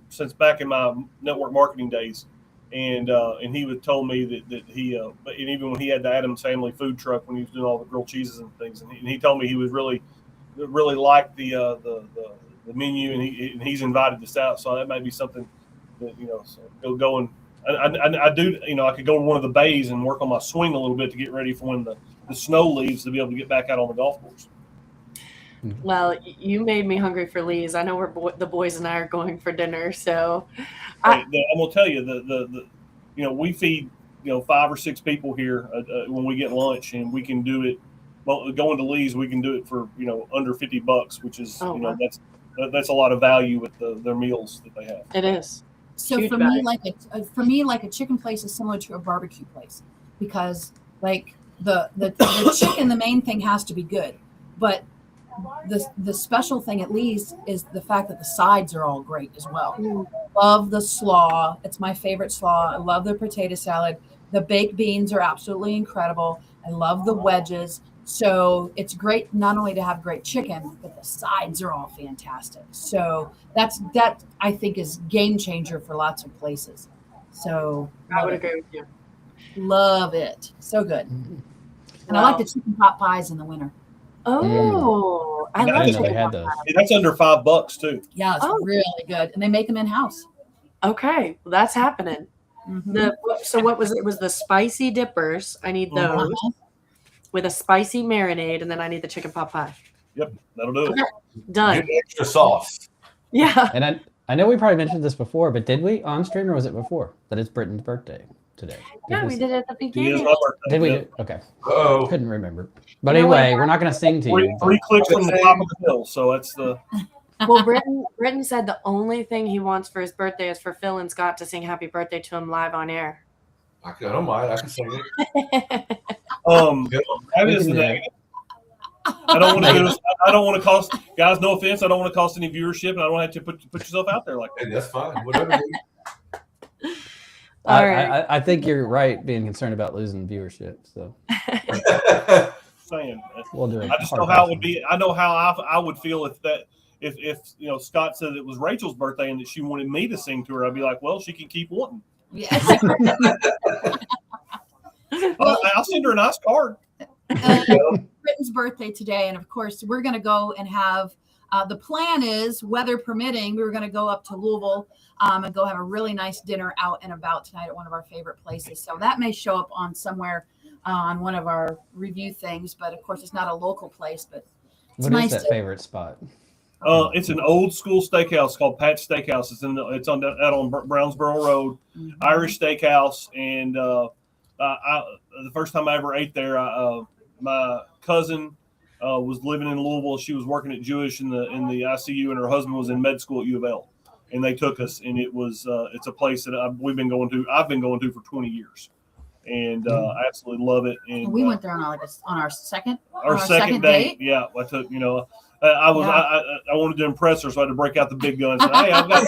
since back in my network marketing days, and he would tell me that he and even when he had the Adams Family food truck when he was doing all the grilled cheeses and things, and he told me he was really liked the menu, and he's invited us out. So that might be something that so go and I do. I could go to one of the bays and work on my swing a little bit to get ready for when the snow leaves to be able to get back out on the golf course. Well, you made me hungry for Lee's. I know the boys and I are going for dinner, so I'm gonna tell you we feed 5 or 6 people here when we get lunch, and we can do it. Well, going to Lee's, we can do it for under $50, which is wow. that's a lot of value with their meals that they have. It is. So Huge for me, like a chicken place is similar to a barbecue place because like the chicken, the main thing has to be good, but the special thing at least is the fact that the sides are all great as well. Love the slaw. It's my favorite slaw. I love the potato salad. The baked beans are absolutely incredible. I love the wedges. So it's great not only to have great chicken, but the sides are all fantastic. So that I think is game changer for lots of places. So I would agree with you. Love it. So good. And I like the chicken pot pies in the winter. Oh, I love chicken pot those. pies. That's under $5 too. Yeah, it's really good. And they make them in-house. Okay, well, that's happening. Mm-hmm. So what was it? It was the spicy dippers. I need those with a spicy marinade, and then I need the chicken pot pie. Yep, that'll do it. Okay, done. Get extra sauce. Yeah. And I know we probably mentioned this before, but did we on stream or was it before? That it's Britton's birthday today. We did it at the beginning. Did we? Okay. Oh, Couldn't remember. But anyway, we're not going to sing to you. 3 clicks from the top of the hill, so that's the. Well, Britton said the only thing he wants for his birthday is for Phil and Scott to sing happy birthday to him live on air. I don't mind. I can sing it. That is the negative. I don't want to do. I don't want to cost guys. No offense. I don't want to cost any viewership, and I don't have to put yourself out there like that. Hey, that's fine. Whatever. All right. I think you're right being concerned about losing viewership. So Saying, we'll do it. I just know how it would be. I know how I would feel if Scott said it was Rachel's birthday and that she wanted me to sing to her. I'd be like, well, she can keep wanting. Yes. I'll send her a nice card. Britton's birthday today, and of course we're going to go and have the plan is, weather permitting, we were going to go up to Louisville and go have a really nice dinner out and about tonight at one of our favorite places. So that may show up on somewhere on one of our review things, but of course it's not a local place. But it's what nice is that favorite spot? It's an old school steakhouse called Pat's Steakhouse. It's out on Brownsboro Road, Irish steakhouse. And the first time I ever ate there, my cousin was living in Louisville. She was working at Jewish in the ICU, and her husband was in med school at U of L. and they took us, and it was it's a place that I've been going to for 20 years, and I absolutely love it. And we went there on our second date. Yeah, I took I wanted to impress her, so I had to break out the big guns. And, hey, I've got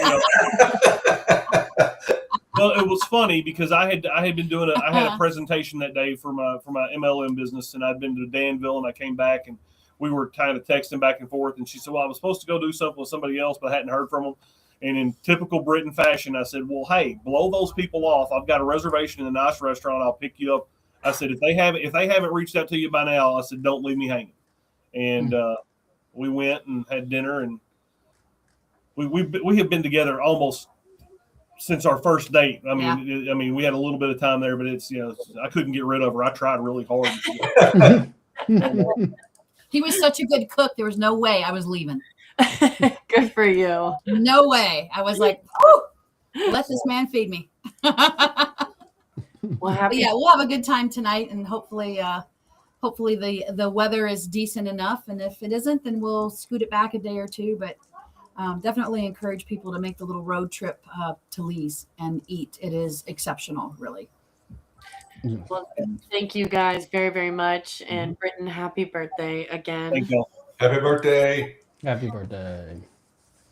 Well, it was funny because I had been doing I had a presentation that day for my MLM business, and I'd been to Danville, and I came back, and we were kind of texting back and forth, and she said, well, I was supposed to go do something with somebody else, but I hadn't heard from them. And in typical Britain fashion, I said, well, hey, blow those people off. I've got a reservation in a nice restaurant. I'll pick you up. I said, if they haven't reached out to you by now, I said, don't leave me hanging. And we went and had dinner, and we have been together almost since our first date. I mean, we had a little bit of time there, but it's I couldn't get rid of her. I tried really hard. He was such a good cook. There was no way I was leaving. Good for you. No way. I was like, let this man feed me. We'll have a good time tonight, and hopefully the weather is decent enough. And if it isn't, then we'll scoot it back a day or two. But definitely encourage people to make the little road trip to Lee's and eat. It is exceptional, really. Well, thank you guys very, very much. And Britton, happy birthday again. Thank you. Happy birthday. Happy birthday.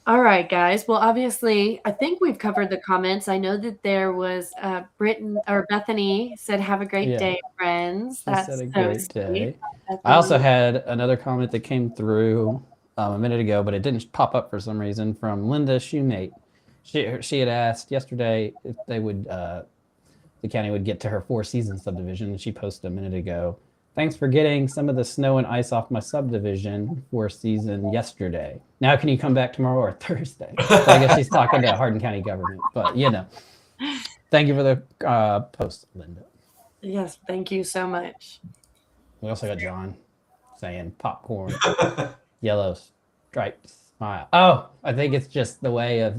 All right, guys. Well, obviously, I think we've covered the comments. I know that there was Bethany said, have a great day, friends. That's said a so great sweet. day. Bethany. I also had another comment that came through a minute ago, but it didn't pop up for some reason, from Linda Shoemate. She had asked yesterday if they would the county would get to her 4-season subdivision, and she posted a minute ago, thanks for getting some of the snow and ice off my subdivision 4-season yesterday. Now can you come back tomorrow or Thursday? So I guess she's talking to Hardin County government, but thank you for the post, Linda. Yes, thank you so much. We also got John saying popcorn, yellow striped smile. Oh, I think it's just the way of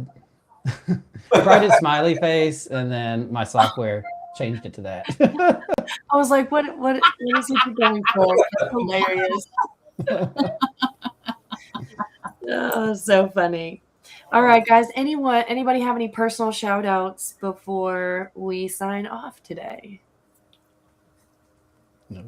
brighted smiley face, and then my software changed it to that. I was like, what is he going for? That's hilarious. Oh, so funny. All right, guys. Anybody have any personal shout outs before we sign off today? No.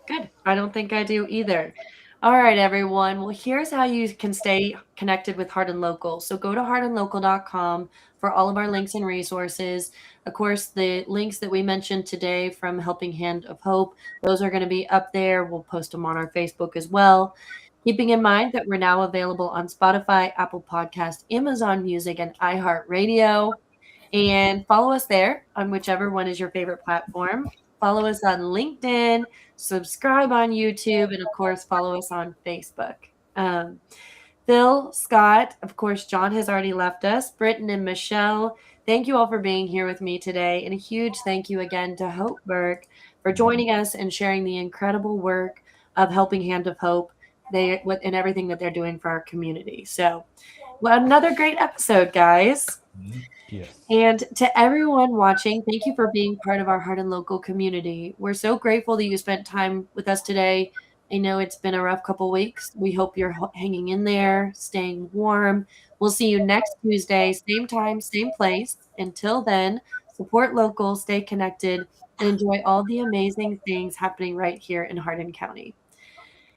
Good. I don't think I do either. All right, everyone. Well, here's how you can stay connected with Hardin Local. So go to hardinlocal.com for all of our links and resources. Of course, the links that we mentioned today from Helping Hand of Hope, those are going to be up there. We'll post them on our Facebook as well. Keeping in mind that we're now available on Spotify, Apple Podcast, Amazon Music, and iHeartRadio. And follow us there on whichever one is your favorite platform. Follow us on LinkedIn, subscribe on YouTube, and of course, follow us on Facebook. Phil, Scott, of course, John has already left us. Britton and Michelle, thank you all for being here with me today. And a huge thank you again to Hope Burke for joining us and sharing the incredible work of Helping Hand of Hope and everything that they're doing for our community. So, another great episode, guys. Yes. And to everyone watching, thank you for being part of our Hardin Local community. We're so grateful that you spent time with us today. I know it's been a rough couple weeks. We hope you're hanging in there, staying warm. We'll see you next Tuesday, same time, same place. Until then, support local, stay connected, and enjoy all the amazing things happening right here in Hardin County.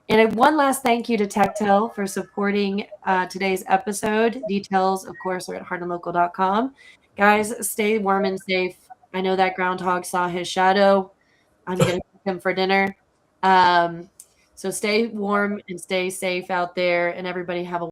And one last thank you to Tactile for supporting today's episode. Details, of course, are at hardinlocal.com. Guys, stay warm and safe. I know that groundhog saw his shadow. I'm going to cook him for dinner. So stay warm and stay safe out there, and everybody have a